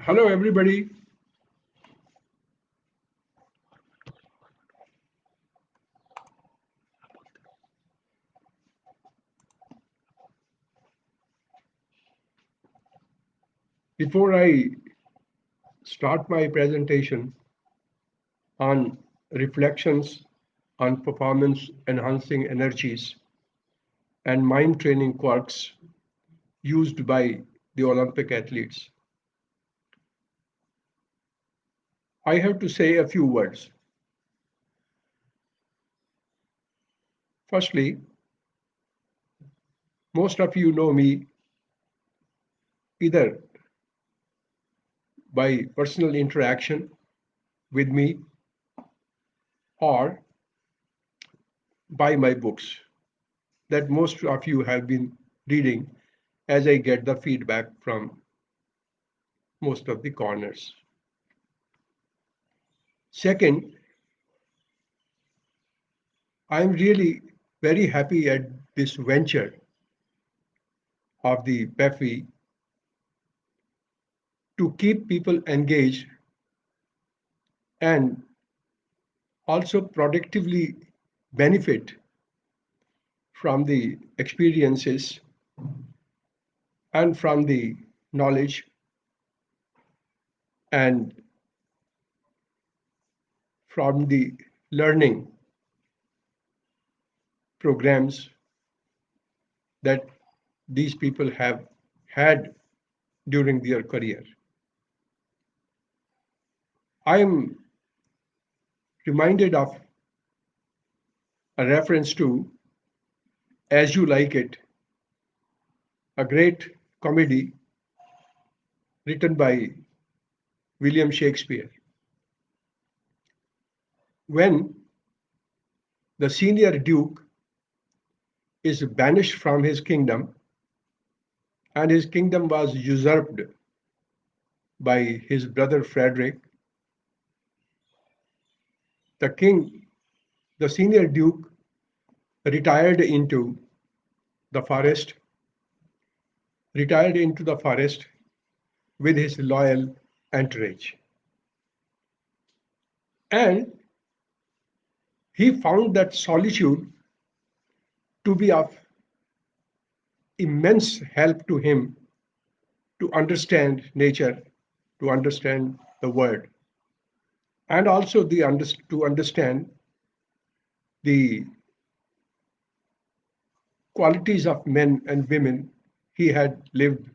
Hello, everybody. Before I start my presentation on reflections on performance enhancing energies and mind training quirks used by the Olympic athletes, I have to say a few words. Firstly, most of you know me either by personal interaction with me or by my books that most of you have been reading as I get the feedback from most of the corners. Second, I'm really very happy at this venture of the PEFI to keep people engaged and also productively benefit from the experiences and from the knowledge and from the learning programs that these people have had during their career. I am reminded of a reference to As You Like It, a great comedy written by William Shakespeare. When the senior duke is banished from his kingdom and his kingdom was usurped by his brother Frederick, the king, the senior duke, retired into the forest, retired into the forest with his loyal entourage. And he found that solitude to be of immense help to him to understand nature, to understand the world, and also to understand the qualities of men and women he had lived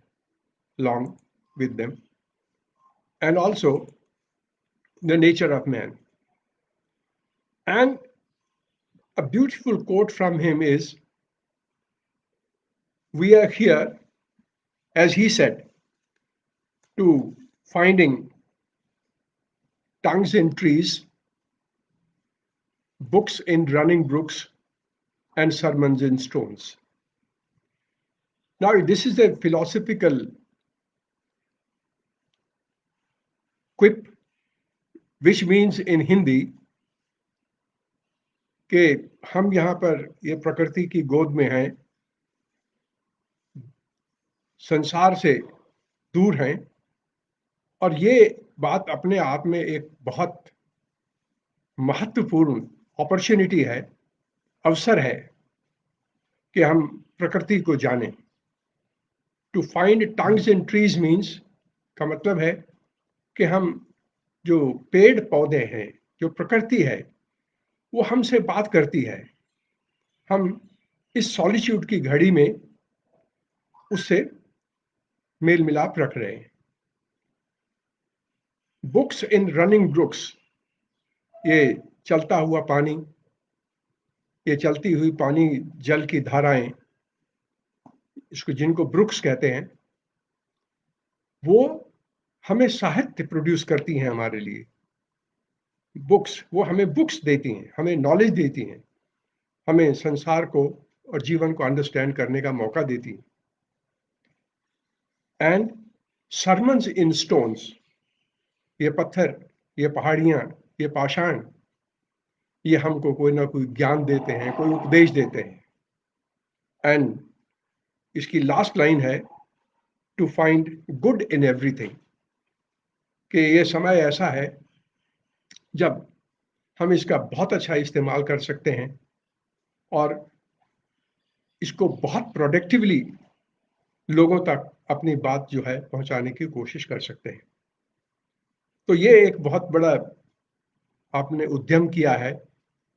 long with them, and also the nature of man. And a beautiful quote from him is, "We are here," as he said, "to finding tongues in trees, books in running brooks, and sermons in stones." Now, this is a philosophical quip, which means in Hindi कि हम यहाँ पर ये प्रकृति की गोद में हैं, संसार से दूर हैं, और ये बात अपने आप में एक बहुत महत्वपूर्ण अपॉर्चुनिटी है, अवसर है कि हम प्रकृति को जानें. To find tongues in trees means का मतलब है कि हम जो पेड़ पौधे हैं, जो प्रकृति है, वो हमसे बात करती है. हम इस सॉलिट्यूड की घड़ी में उससे मेल मिलाप रख रहे हैं. बुक्स इन रनिंग ब्रुक्स, ये चलता हुआ पानी, ये चलती हुई पानी, जल की धाराएं, इसको जिनको ब्रुक्स कहते हैं, वो हमें साहित्य प्रोड्यूस करती हैं हमारे लिए. बुक्स, वो हमें बुक्स देती हैं, हमें नॉलेज देती हैं, हमें संसार को और जीवन को अंडरस्टैंड करने का मौका देती हैं. एंड सरमन्स इन स्टोन्स, ये पत्थर, ये पहाड़ियां, ये पाषाण, ये हमको कोई ना कोई ज्ञान देते हैं, कोई उपदेश देते हैं. एंड इसकी लास्ट लाइन है, to find good in everything. कि ये समय ऐसा है जब हम इसका बहुत अच्छा इस्तेमाल कर सकते हैं और इसको बहुत प्रोडक्टिवली लोगों तक अपनी बात जो है पहुंचाने की कोशिश कर सकते हैं। तो ये एक बहुत बड़ा आपने उद्यम किया है,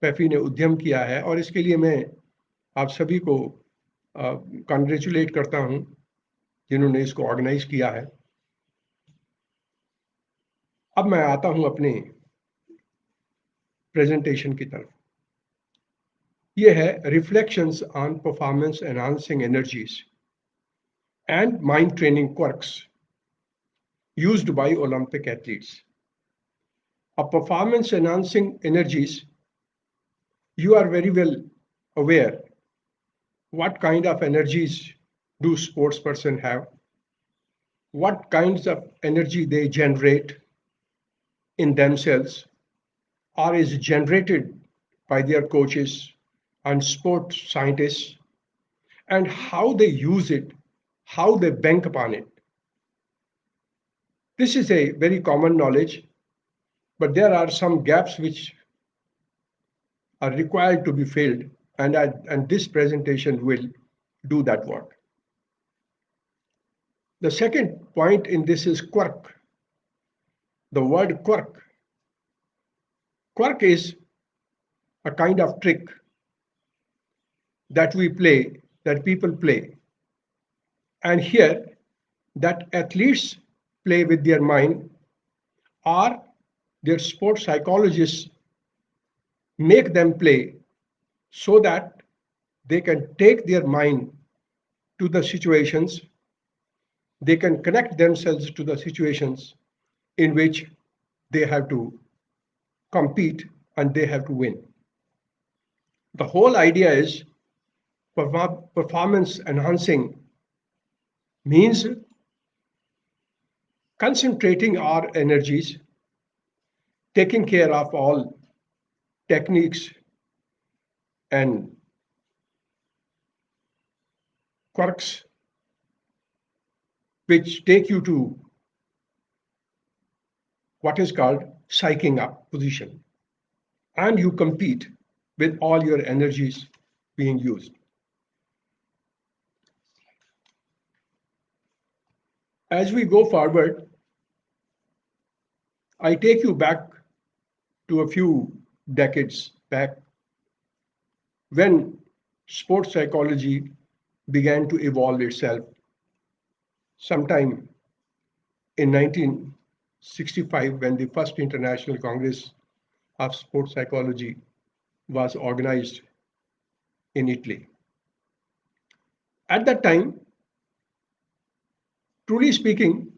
पैफी ने उद्यम किया है, और इसके लिए मैं आप सभी को कॉन्ग्रेचुलेट करता हूं जिन्होंने इसको ऑर्गेनाइज किया है। अब मैं आता हूं अपने प्रेजेंटेशन की तरफ। ये है reflections on performance enhancing energies and mind training quirks used by Olympic athletes. A performance enhancing energies, you are very well aware what kind of energies do sports person have, what kinds of energy they generate in themselves or is generated by their coaches and sports scientists, and how they use it, how they bank upon it. This is a very common knowledge, but there are some gaps which are required to be filled, and this presentation will do that work. The second point in this is quirk. The word quirk. Quirk is a kind of trick that we play, that people play. And here, that athletes play with their mind, or their sports psychologists make them play so that they can take their mind to the situations, they can connect themselves to the situations in which they have to compete and they have to win. The whole idea is performance enhancing means concentrating our energies, taking care of all techniques and quirks which take you to what is called psyching up position, and you compete with all your energies being used. As we go forward, I take you back to a few decades back when sports psychology began to evolve itself. Sometime in 1965, when the first International Congress of Sports Psychology was organized in Italy. At that time, truly speaking,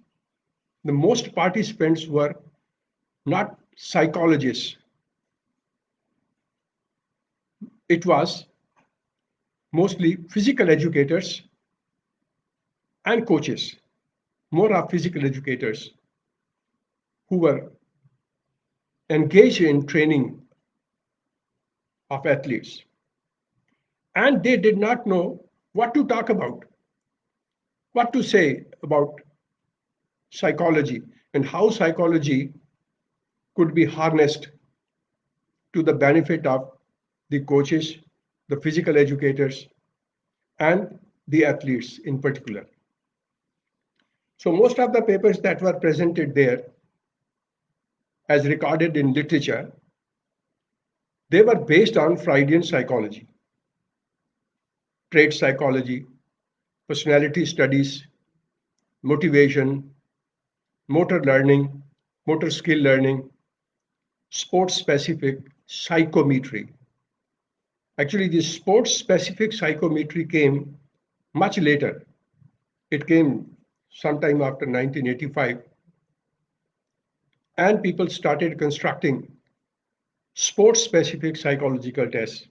the most participants were not psychologists. It was mostly physical educators and coaches, more of physical educators who were engaged in training of athletes. And they did not know what to talk about, what to say about psychology, and how psychology could be harnessed to the benefit of the coaches, the physical educators, and the athletes in particular. So most of the papers that were presented there, as recorded in literature, they were based on Freudian psychology, trait psychology, personality studies, motivation, motor learning, motor skill learning, sports specific psychometry. Actually, this sports specific psychometry came much later. It came sometime after 1985, and people started constructing sports specific psychological tests,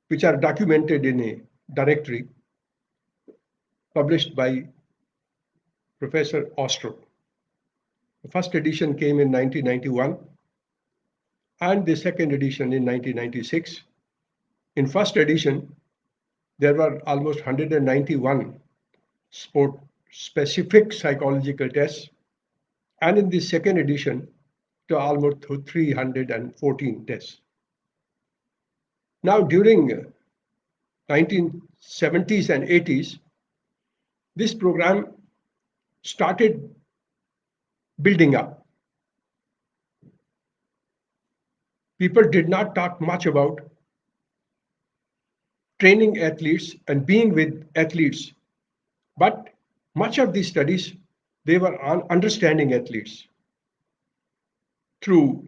which are documented in a directory published by Professor Ostro. The first edition came in 1991 and the second edition in 1996. In first edition, there were almost 191 sport specific psychological tests, and in the second edition to almost 314 tests. Now, during 1970s and 80s, this program started building up. People did not talk much about training athletes and being with athletes, but much of these studies, they were on understanding athletes through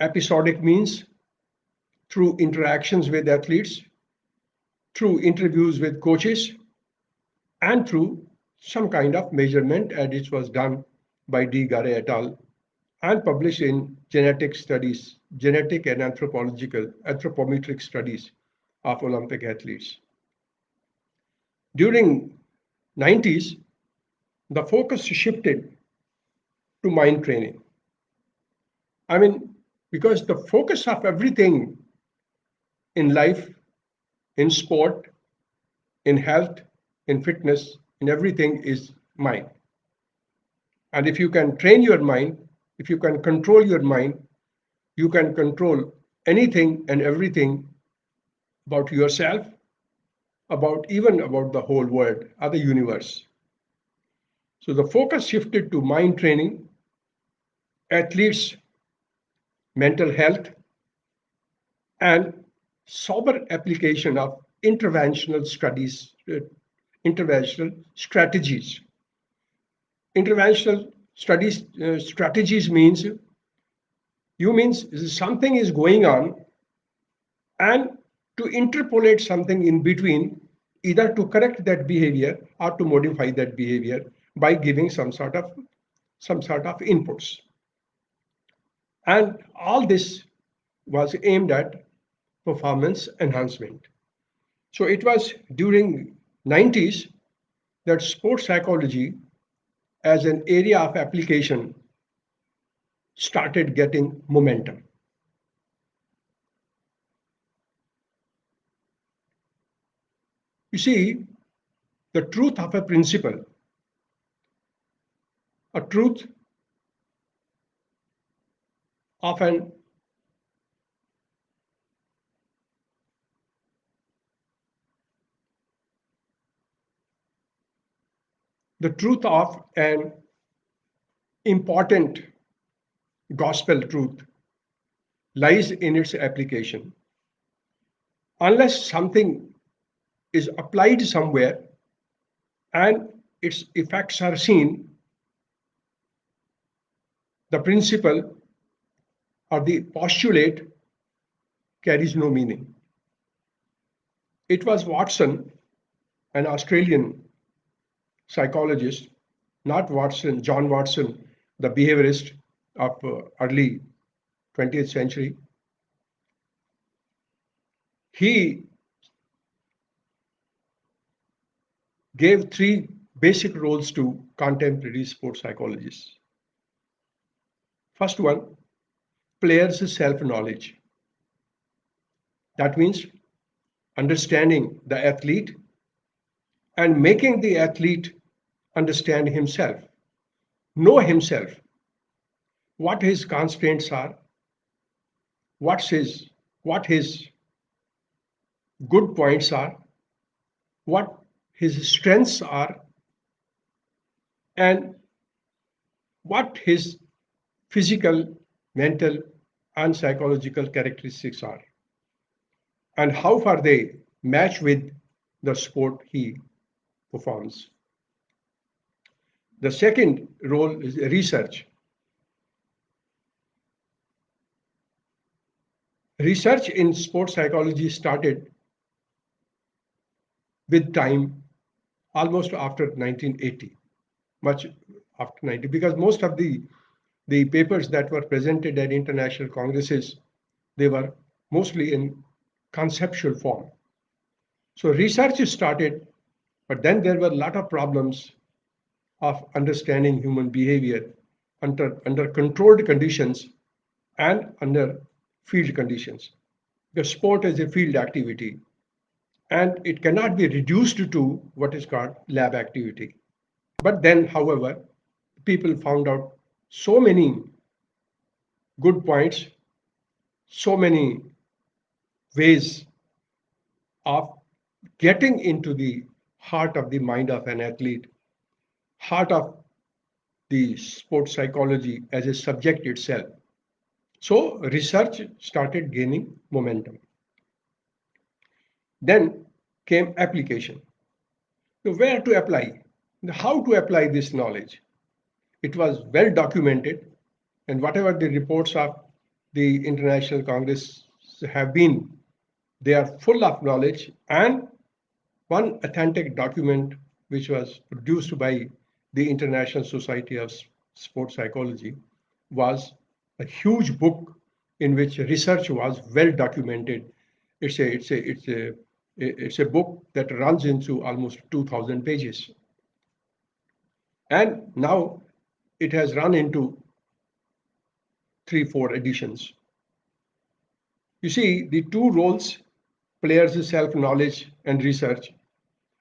episodic means, through interactions with athletes, through interviews with coaches, and through some kind of measurement, and it was done by D. Gare et al. And published in genetic studies, genetic and anthropometric studies of Olympic athletes. During 90s, the focus shifted to mind training. I mean, because the focus of everything in life, in sport, in health, in fitness, in everything is mind. And if you can train your mind, if you can control your mind, you can control anything and everything about yourself, about the whole world or the universe. So the focus shifted to mind training, athletes' mental health, and sober application of interventional strategies. Interventional strategies means something is going on, and to interpolate something in between, either to correct that behavior or to modify that behavior by giving some sort of inputs. And all this was aimed at performance enhancement. So it was during 90s that sports psychology as an area of application started getting momentum. You see, the truth of a principle, a truth of an the truth of an important gospel truth lies in its application. Unless something is applied somewhere and its effects are seen, the principle or the postulate carries no meaning. It was Watson, an Australian psychologist, not Watson, John Watson, the behaviorist of early 20th century. He gave three basic roles to contemporary sports psychologists. First one, players' self-knowledge. That means understanding the athlete and making the athlete understand himself, know himself, what his constraints are, what his good points are, what his strengths are, and what his physical, mental, and psychological characteristics are, and how far they match with the sport he performs. The second role is research. Research in sports psychology started with time almost after 1980, much after 90, because most of the papers that were presented at international congresses, they were mostly in conceptual form. So research started, but then there were a lot of problems of understanding human behavior under controlled conditions and under field conditions. The sport is a field activity, and it cannot be reduced to what is called lab activity. But then, however, people found out so many good points, so many ways of getting into the heart of the mind of an athlete, heart of the sports psychology as a subject itself. So research started gaining momentum. Then came application. So where to apply? How to apply this knowledge? It was well documented, and whatever the reports of the International Congress have been, they are full of knowledge. And one authentic document which was produced by the International Society of Sports Psychology was a huge book in which research was well documented. It's a book that runs into almost 2,000 pages. And now it has run into 3, 4 editions. You see, the two roles, players' self-knowledge and research,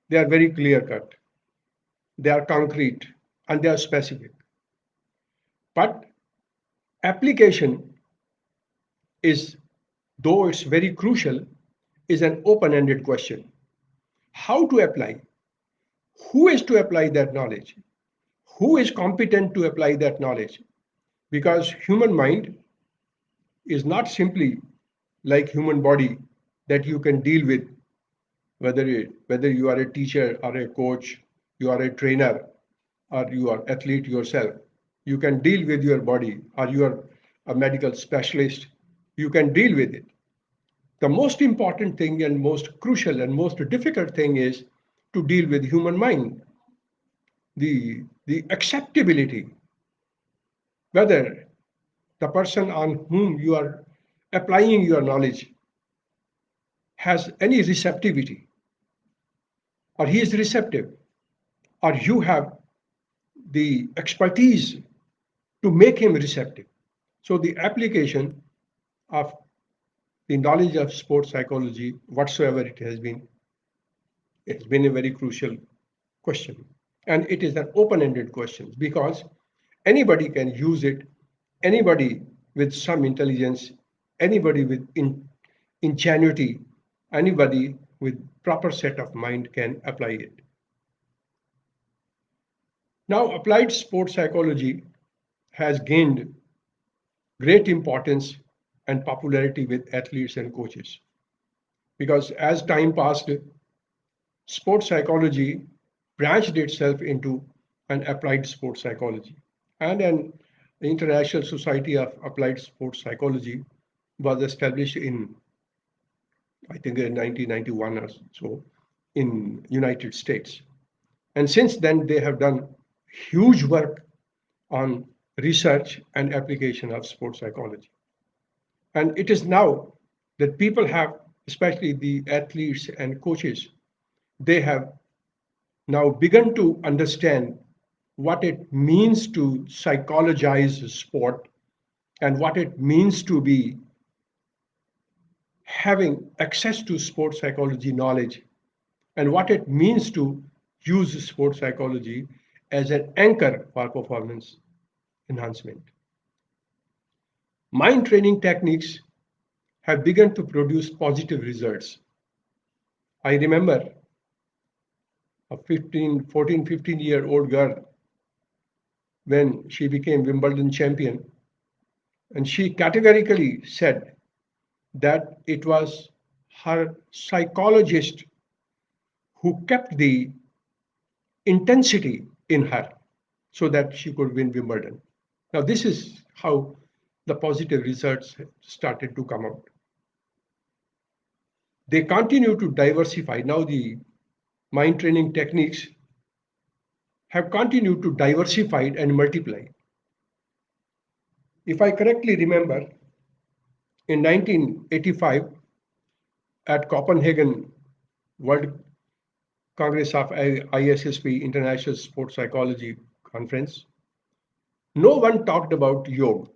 they are very clear-cut. They are concrete and they are specific. But application is, though it's very crucial, is an open-ended question. How to apply? Who is to apply that knowledge? Who is competent to apply that knowledge? Because human mind is not simply like human body that you can deal with, whether you are a teacher or a coach, you are a trainer, or you are athlete yourself. You can deal with your body, or you are a medical specialist. You can deal with it. The most important thing and most crucial and most difficult thing is to deal with human mind. The acceptability, whether the person on whom you are applying your knowledge has any receptivity, or he is receptive, or you have the expertise to make him receptive. So the application of the knowledge of sports psychology, whatsoever it's been a very crucial question. And it is an open-ended question because anybody can use it, anybody with some intelligence, anybody with ingenuity, anybody with proper set of mind can apply it. Now, applied sports psychology has gained great importance and popularity with athletes and coaches because as time passed, sports psychology branched itself into an applied sports psychology. And an International Society of Applied Sports Psychology was established in, I think, in 1991 or so in United States. And since then, they have done huge work on research and application of sports psychology. And it is now that people have, especially the athletes and coaches, they have now begun to understand what it means to psychologize sport and what it means to be having access to sports psychology knowledge and what it means to use sports psychology as an anchor for performance enhancement. Mind training techniques have begun to produce positive results. I remember a 14, 15-year-old girl when she became Wimbledon champion, and she categorically said that it was her psychologist who kept the intensity in her so that she could win Wimbledon. Now, this is how the positive results started to come out. They continue to diversify. Now, the mind training techniques have continued to diversify and multiply. If I correctly remember, in 1985, at Copenhagen World Congress of ISSP, International Sports Psychology Conference, no one talked about yoga.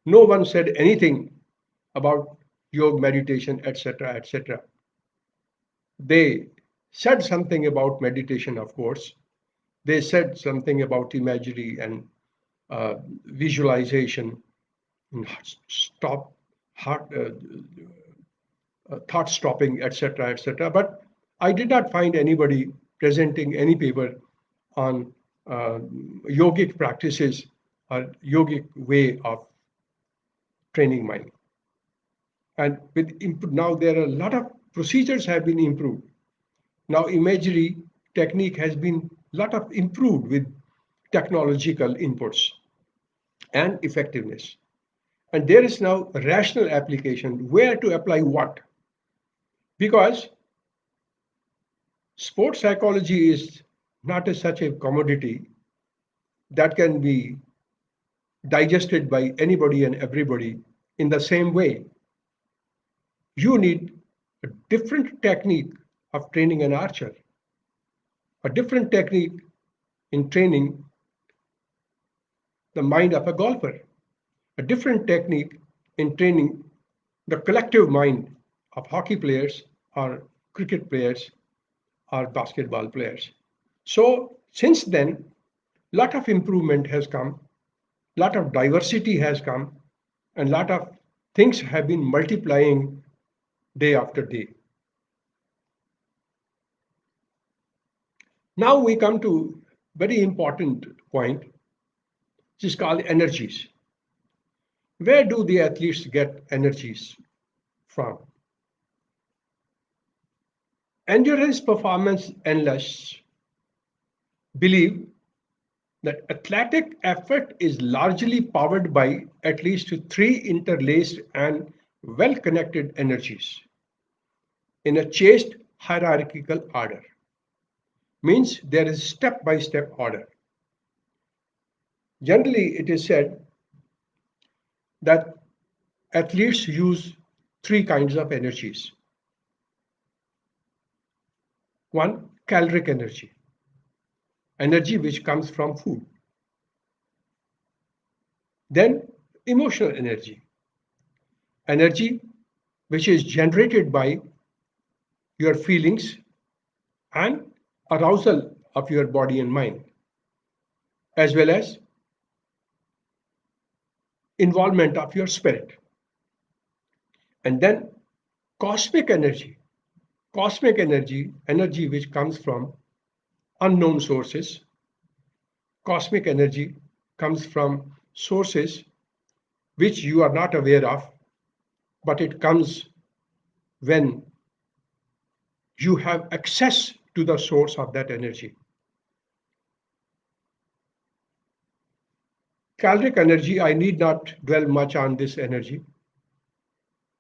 No one said anything about yoga, meditation, etc., etc. They said something about meditation, of course. They said something about imagery and visualization, stop heart, thought stopping, etc., etc. But I did not find anybody presenting any paper on yogic practices or yogic way of training mind. And with now there are a lot of procedures have been improved. Now imagery technique has been a lot of improved with technological inputs and effectiveness. And there is now a rational application where to apply what. Because sports psychology is not such a commodity that can be digested by anybody and everybody in the same way. You need a different technique of training an archer, a different technique in training the mind of a golfer, a different technique in training the collective mind of hockey players or cricket players or basketball players. So since then, a lot of improvement has come, a lot of diversity has come, and a lot of things have been multiplying day after day. Now we come to very important point, which is called energies. Where do the athletes get energies from? Endurance performance analysts believe that athletic effort is largely powered by at least three interlaced and well-connected energies in a chaste hierarchical order. Means there is step-by-step order. Generally, it is said that athletes use three kinds of energies. One, caloric energy, energy which comes from food. Then emotional energy, energy which is generated by your feelings and arousal of your body and mind, as well as involvement of your spirit. And then cosmic energy, energy which comes from unknown sources. Cosmic energy comes from sources which you are not aware of, but it comes when you have access to the source of that energy. Caloric energy, I need not dwell much on this energy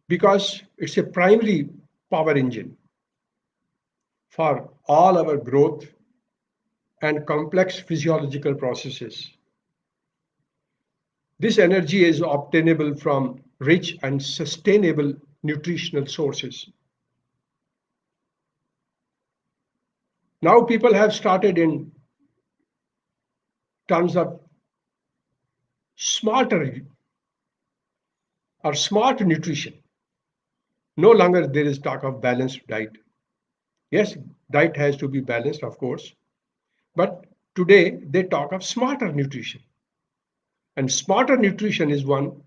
because it's a primary power engine for all our growth and complex physiological processes. This energy is obtainable from rich and sustainable nutritional sources. Now people have started in terms of smarter or smart nutrition. No longer there is talk of balanced diet. Yes, diet has to be balanced, of course, but today they talk of smarter nutrition. And smarter nutrition is one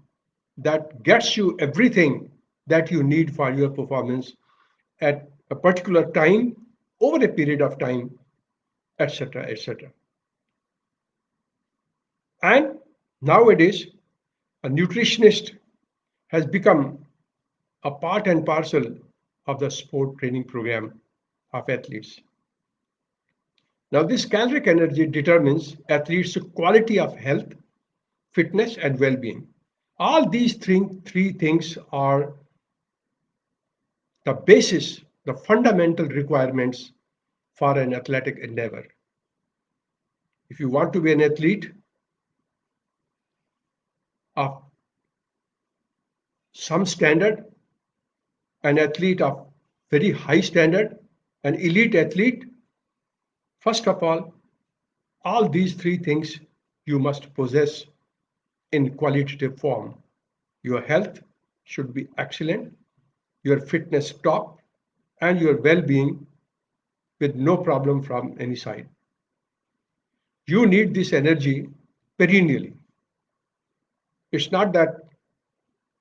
that gets you everything that you need for your performance at a particular time, over a period of time, etc., etc. And nowadays, a nutritionist has become a part and parcel of the sport training program of athletes. Now, this caloric energy determines athletes' quality of health, fitness, and well being. All these three things are the basis, the fundamental requirements for an athletic endeavor. If you want to be an athlete of some standard, an athlete of very high standard, an elite athlete, first of all these three things you must possess in qualitative form. Your health should be excellent, your fitness top, and your well-being with no problem from any side. You need this energy perennially. It's not that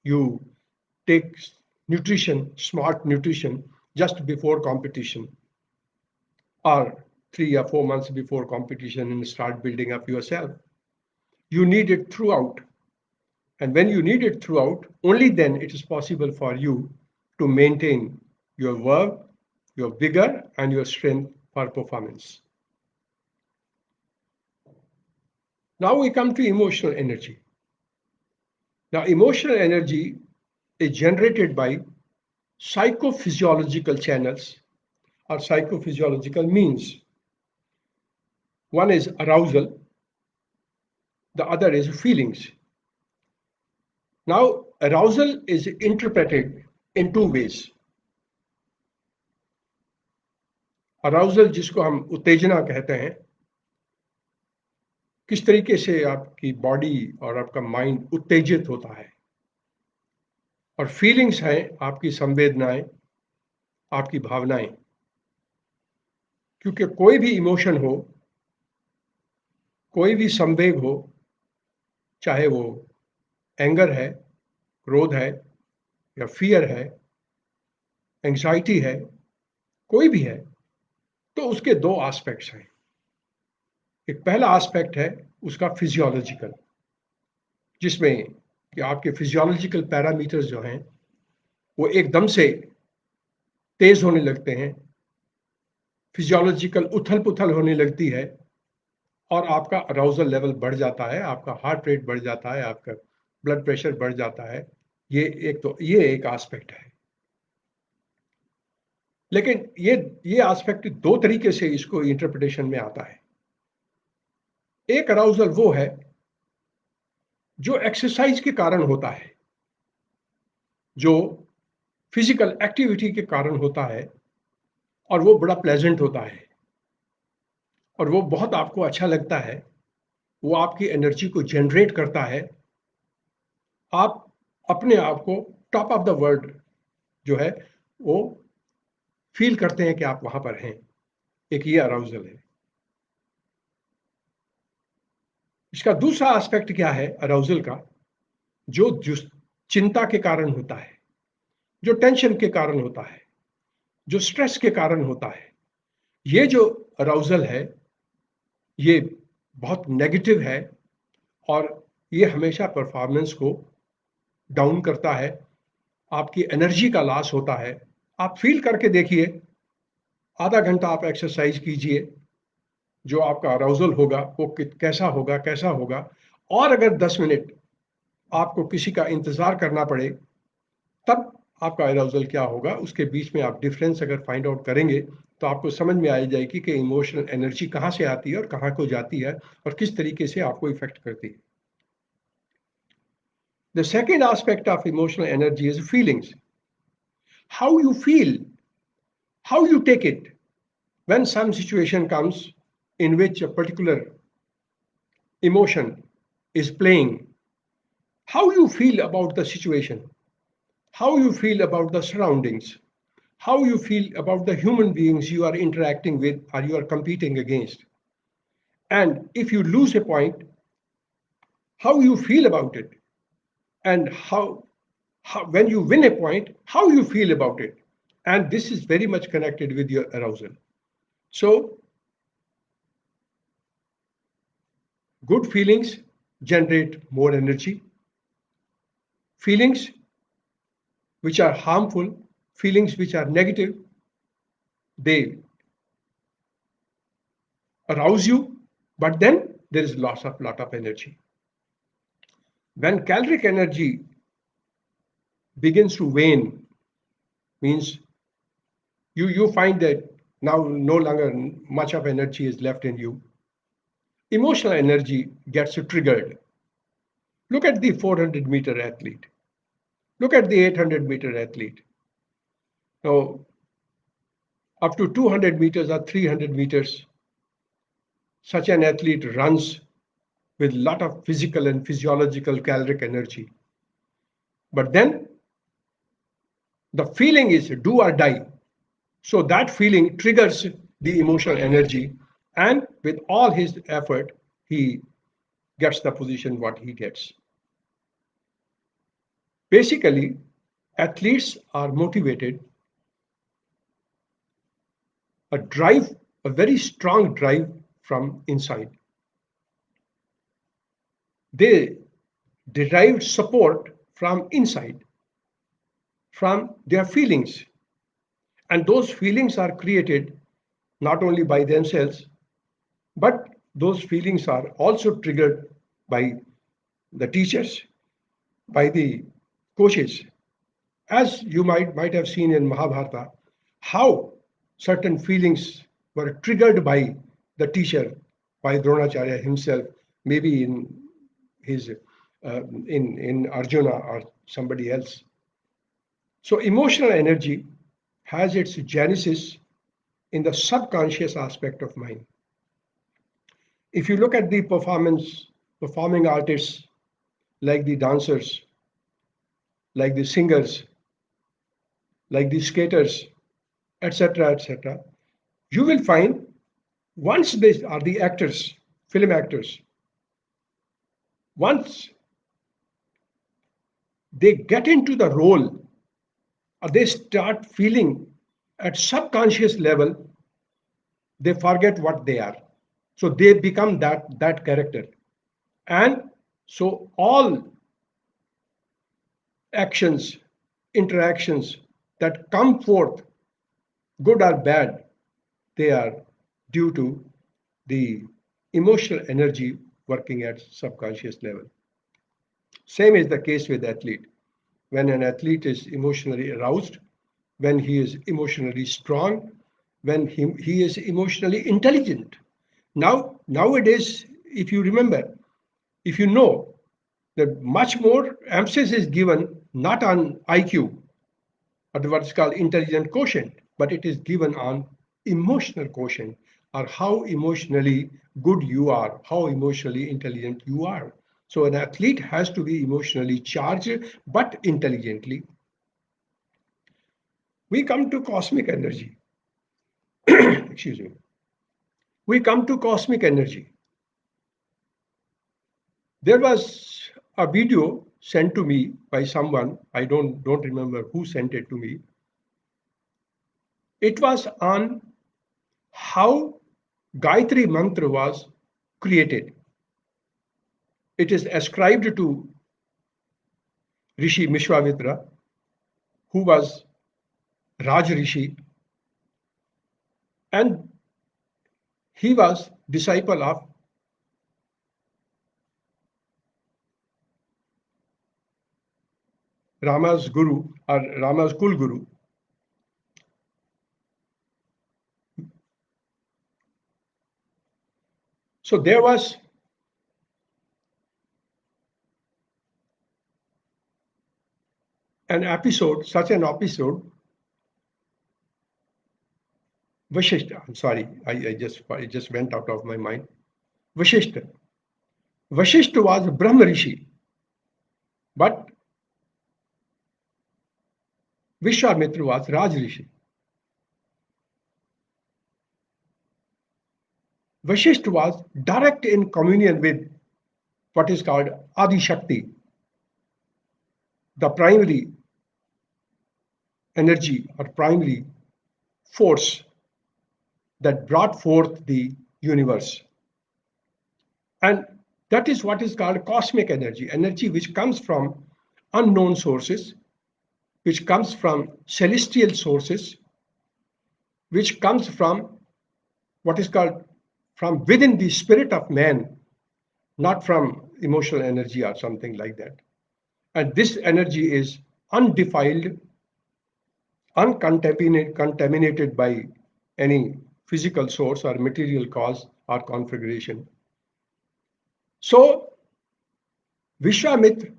you take nutrition, smart nutrition, just before competition or 3 or 4 months before competition and start building up yourself. You need it throughout. And when you need it throughout, only then it is possible for you to maintain your verve, your vigor, and your strength for performance. Now we come to emotional energy. Now, emotional energy is generated by psychophysiological channels or psychophysiological means. One is arousal, the other is feelings. Now, arousal is interpreted in two ways. Arousal जिसको हम उत्तेजना कहते हैं, किस तरीके से आपकी body और आपका माइंड उत्तेजित होता है, और फीलिंग्स हैं आपकी संवेदनाएं, आपकी भावनाएं। क्योंकि कोई भी इमोशन हो, कोई भी संवेग हो, चाहे वो एंगर है, क्रोध है, या फियर है, एंग्जाइटी है, कोई भी है, तो उसके दो एस्पेक्ट्स हैं। एक पहला एस्पेक्ट है उसका फिजियोलॉजिकल, जिसमें कि आपके फिजियोलॉजिकल पैरामीटर्स जो हैं वो एकदम से तेज होने लगते हैं, फिजियोलॉजिकल उथल पुथल होने लगती है, और आपका अराउजल लेवल बढ़ जाता है, आपका हार्ट रेट बढ़ जाता है, आपका ब्लड प्रेशर बढ़ जाता है। ये एक एस्पेक्ट है। लेकिन ये एस्पेक्ट दो तरीके से इसको इंटरप्रिटेशन में आता है। एक अराउजल वो है जो एक्सरसाइज के कारण होता है, जो फिजिकल एक्टिविटी के कारण होता है, और वो बड़ा प्लेजेंट होता है, और वो बहुत आपको अच्छा लगता है, वो आपकी एनर्जी को जनरेट करता है। आप अपने आप को टॉप ऑफ द वर्ल्ड जो है वो फील करते हैं कि आप वहां पर हैं। एक ये अराउजल है। इसका दूसरा एस्पेक्ट क्या है अराउजल का, जो चिंता के कारण होता है, जो टेंशन के कारण होता है, जो स्ट्रेस के कारण होता है। ये जो अराउजल है ये बहुत नेगेटिव है, और ये हमेशा परफॉर्मेंस को डाउन करता है, आपकी एनर्जी का लॉस होता है। आप फील करके देखिए, आधा घंटा आप एक्सरसाइज कीजिए, जो आपका अराउजल होगा वो कैसा होगा। और अगर 10 मिनट आपको किसी का इंतजार करना पड़े, तब आपका अराउजल क्या होगा। उसके बीच में आप डिफरेंस अगर फाइंड आउट करेंगे तो आपको समझ में आ जाएगी कि इमोशनल एनर्जी कहाँ से आती है और कहाँ को जाती है, और किस तरीके से आपको इफेक्ट करती है। The second aspect of emotional energy is feelings. How you feel, how you take it when some situation comes in which a particular emotion is playing. How you feel about the situation, how you feel about the surroundings, how you feel about the human beings you are interacting with or you are competing against. And if you lose a point, how you feel about it, and how when you win a point, how you feel about it. And this is very much connected with your arousal. So good feelings generate more energy. Feelings which are harmful, feelings which are negative, they arouse you, but then there is loss of lot of energy. When caloric energy begins to wane, means you find that now no longer much of energy is left in you. Emotional energy gets triggered. Look at the 400-meter athlete. Look at the 800-meter athlete. Now, up to 200 meters or 300 meters, such an athlete runs with a lot of physical and physiological caloric energy. But then the feeling is do or die. So that feeling triggers the emotional energy, and with all his effort, he gets the position what he gets. Basically, athletes are motivated, a drive, a very strong drive from inside. They derive support from inside, from their feelings. And those feelings are created not only by themselves, but those feelings are also triggered by the teachers, by the coaches. As you might have seen in Mahabharata, how certain feelings were triggered by the teacher, by Dronacharya himself, maybe in his in Arjuna or somebody else. So emotional energy has its genesis in the subconscious aspect of mind. If you look at the performing artists, like the dancers, like the singers, like the skaters, etc., etc., you will find once they are the actors, film actors, once they get into the role or they start feeling at subconscious level, they forget what they are. So they become that character. And so all actions, interactions that come forth, good or bad, they are due to the emotional energy working at subconscious level. Same is the case with athlete. When an athlete is emotionally aroused, when he is emotionally strong, when he is emotionally intelligent. Nowadays, if you remember, if you know that much more emphasis is given not on IQ or what is called intelligent quotient, but it is given on emotional quotient or how emotionally good you are, how emotionally intelligent you are. So an athlete has to be emotionally charged but intelligently. We come to cosmic energy. Excuse me. We come to cosmic energy. There was a video sent to me by someone. I don't remember who sent it to me. It was on how Gayatri Mantra was created. It is ascribed to Rishi Mishwamitra, who was Raj Rishi, and he was disciple of Rama's guru or Rama's Kul Guru. So there was an episode, such an episode, Vashishta. I'm sorry, it just went out of my mind. Vashishta. Vashishta was Brahma Rishi, but Vishwamitra was Raj Rishi. Vashishta was direct in communion with what is called Adi Shakti, the primary energy or primary force that brought forth the universe. And that is what is called cosmic energy, energy which comes from unknown sources, which comes from celestial sources, which comes from what is called from within the spirit of man, not from emotional energy or something like that. And this energy is undefiled, uncontaminated by any physical source or material cause or configuration. So Vishwamitra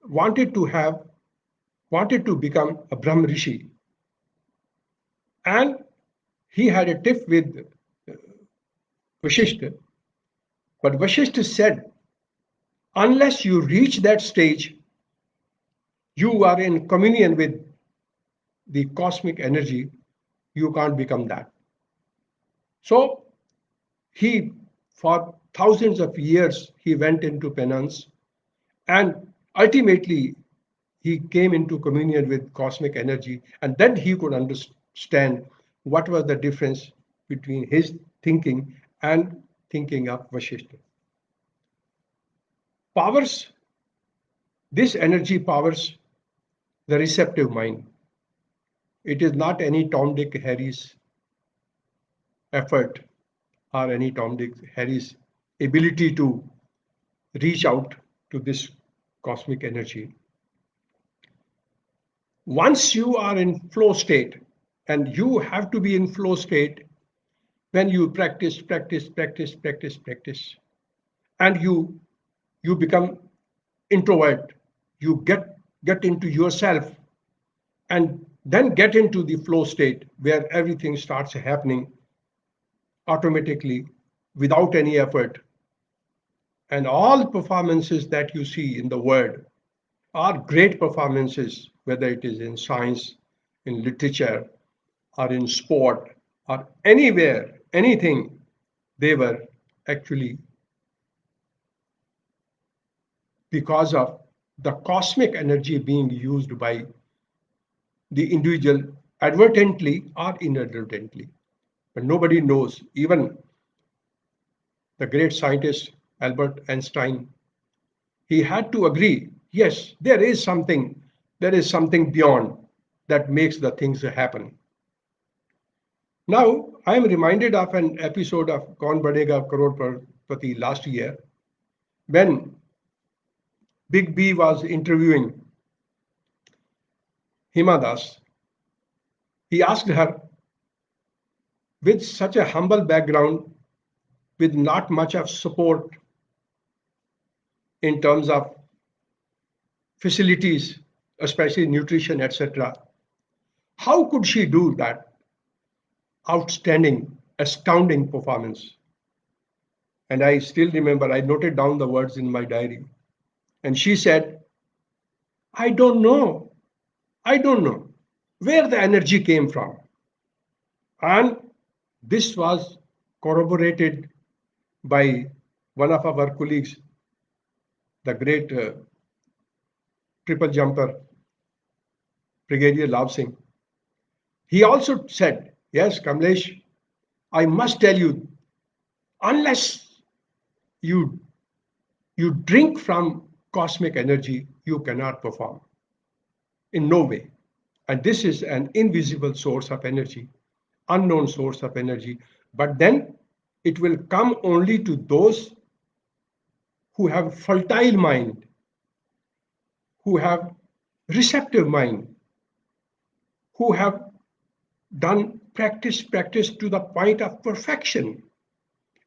wanted to have, wanted to become a Brahma Rishi. And he had a tiff with Vashishta. But Vashishta said, unless you reach that stage, you are in communion with the cosmic energy, you can't become that. So he, for thousands of years, he went into penance and ultimately he came into communion with cosmic energy, and then he could understand what was the difference between his thinking and thinking of Vashishta. Powers, this energy powers the receptive mind. It is not any Tom, Dick, Harry's effort or any Tom, Dick, Harry's ability to reach out to this cosmic energy. Once you are in flow state, and you have to be in flow state when you practice, and you become introvert, you get into yourself, and then get into the flow state where everything starts happening automatically without any effort. And all performances that you see in the world are great performances, whether it is in science, in literature, or in sport, or anywhere, anything, they were actually because of the cosmic energy being used by the individual advertently or inadvertently. But nobody knows. Even the great scientist Albert Einstein, he had to agree, yes, there is something beyond that makes the things happen. Now, I am reminded of an episode of Kaun Banega Crorepati last year when Big B was interviewing Hima Das. He asked her, with such a humble background, with not much of support in terms of facilities, especially nutrition, etc., how could she do that outstanding, astounding performance? And I still remember, I noted down the words in my diary. And she said, I don't know. I don't know where the energy came from. And this was corroborated by one of our colleagues, the great triple jumper, Brigadier Lav Singh. He also said, yes, Kamlesh, I must tell you, unless you drink from cosmic energy, you cannot perform. In no way. And this is an invisible source of energy, unknown source of energy. But then it will come only to those who have fertile mind, who have receptive mind, who have done practice to the point of perfection,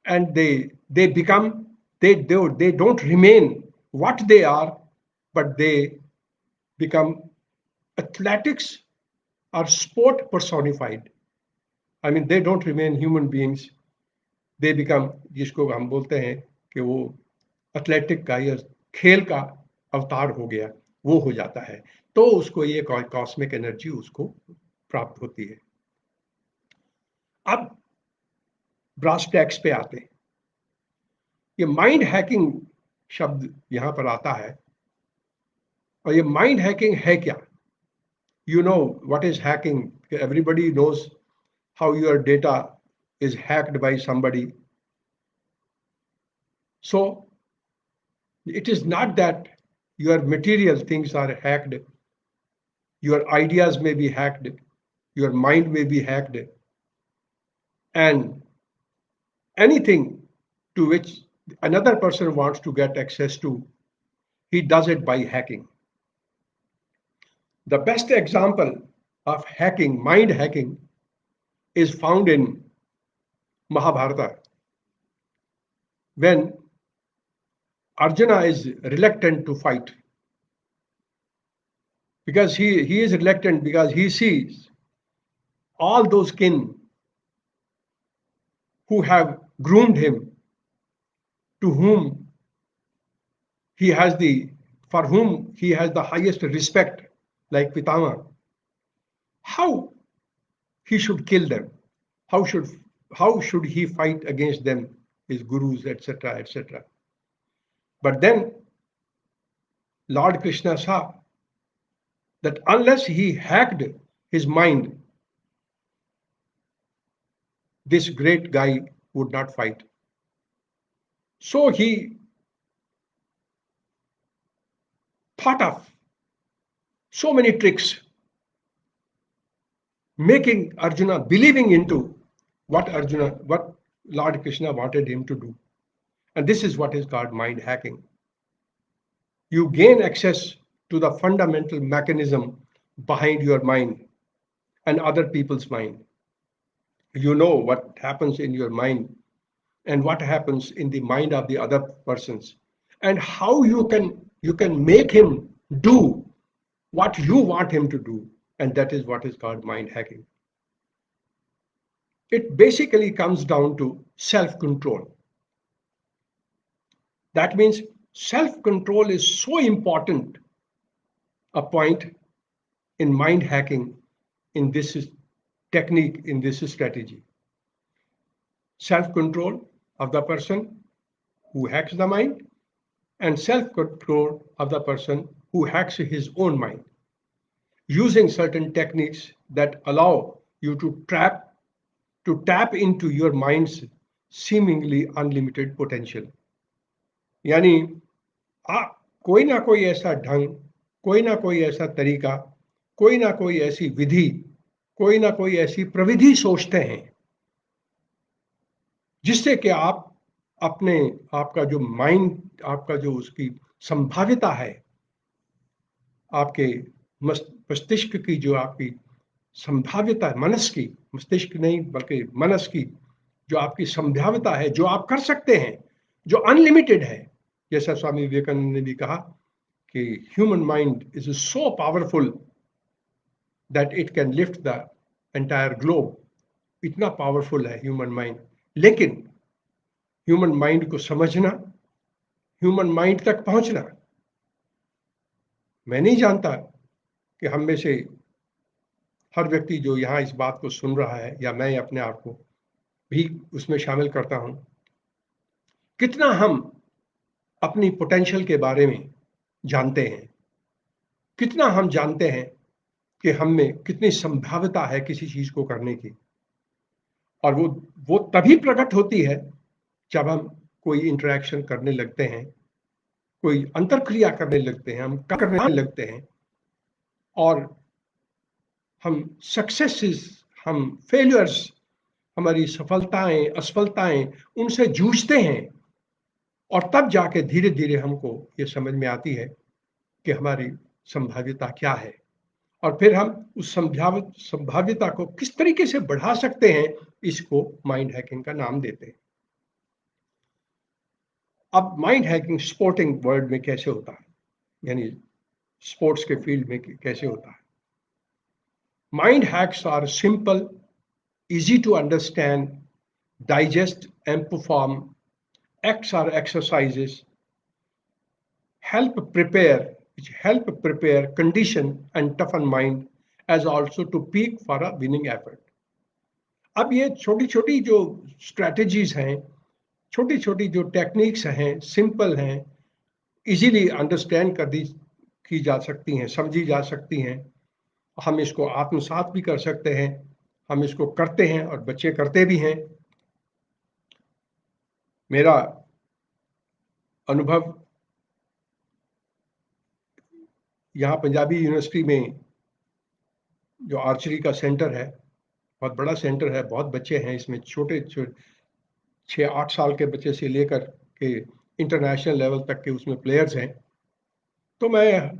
and they become they don't remain what they are, but they become athletics or sport personified. I mean, they don't remain human beings. They become, जिसको हम बोलते हैं कि वो athletic का या खेल का अवतार हो गया, वो हो जाता है, तो उसको ये कॉस्मिक एनर्जी उसको प्राप्त होती है. अब ब्रास टैक्स पे आते हैं. ये माइंड हैकिंग शब्द यहां पर आता है, और ये माइंड हैकिंग है क्या? You know what is hacking. Everybody knows how your data is hacked by somebody. So it is not that your material things are hacked. Your ideas may be hacked. Your mind may be hacked. And anything to which another person wants to get access to, he does it by hacking. The best example of hacking, mind hacking, is found in Mahabharata, when Arjuna is reluctant to fight. Because he is reluctant because he sees all those kin who have groomed him, to whom he has for whom he has the highest respect, like Pitama. How he should kill them? How should he fight against them, his gurus, etc., etc.? But then Lord Krishna saw that unless he hacked his mind, this great guy would not fight. So he thought of so many tricks, making Arjuna believing into what Lord Krishna wanted him to do. And this is what is called mind hacking. You gain access to the fundamental mechanism behind your mind and other people's mind. You know what happens in your mind and what happens in the mind of the other persons, and how you can make him do what you want him to do. And that is what is called mind hacking. It basically comes down to self-control. That means self-control is so important a point in mind hacking, in this technique, in this strategy. Self-control of the person who hacks the mind, and self-control of the person who hacks his own mind, using certain techniques that allow you to tap into your mind's seemingly unlimited potential. यानी कोई ना कोई ऐसा ढंग, कोई ना कोई ऐसा तरीका, कोई ना कोई ऐसी विधि, कोई ना कोई ऐसी प्रविधि सोचते हैं जिससे कि आप अपने आपका जो माइंड, आपका जो उसकी संभाव्यता है, आपके मस्तिष्क की जो आपकी संभाव्यता है, मनस की, मस्तिष्क नहीं बल्कि मनस की जो आपकी संभाव्यता है, जो आप कर सकते हैं, जो अनलिमिटेड है. जैसा स्वामी विवेकानंद ने भी कहा कि human mind is so powerful that it can lift the entire globe. इतना पावरफुल है ह्यूमन माइंड. लेकिन ह्यूमन माइंड को समझना, ह्यूमन माइंड तक पहुंचना, मैं नहीं जानता कि हम में से हर व्यक्ति जो यहाँ इस बात को सुन रहा है, या मैं अपने आप को भी उसमें शामिल करता हूं, कितना हम अपनी पोटेंशियल के बारे में जानते हैं, कितना हम जानते हैं कि हम में कितनी संभाव्यता है किसी चीज को करने की. और वो तभी प्रकट होती है जब हम कोई इंटरेक्शन करने लगते हैं, कोई अंतरक्रिया करने लगते हैं, हम करने लगते हैं, और हम सक्सेसेस, हम फेलियर्स, हमारी सफलताएं, असफलताएं, उनसे जूझते हैं. और तब जाके धीरे धीरे हमको ये समझ में आती है कि हमारी संभाव्यता क्या है, और फिर हम उस संभाव्यता को किस तरीके से बढ़ा सकते हैं, इसको माइंड हैकिंग का नाम देते हैं. अब माइंड हैकिंग स्पोर्टिंग वर्ल्ड में कैसे होता है, यानी स्पोर्ट्स के फील्ड में कैसे होता है. Mind hacks are simple, easy to understand, digest and perform acts or exercises which help prepare, condition and toughen mind, as also to peak for a winning effort. अब ये छोटी छोटी जो स्ट्रेटजीज हैं, छोटी छोटी जो टेक्निक्स हैं, सिंपल हैं, इजीली अंडरस्टैंड की जा सकती हैं, समझी जा सकती हैं. हम इसको आत्मसात भी कर सकते हैं, हम इसको करते हैं और बच्चे करते भी हैं. मेरा अनुभव यहाँ पंजाबी यूनिवर्सिटी में जो आर्चरी का सेंटर है, बहुत बड़ा सेंटर है, बहुत बच्चे हैं इसमें, छोटे 6-8 साल के बच्चे से लेकर के इंटरनेशनल लेवल तक के उसमें प्लेयर्स हैं. तो मैं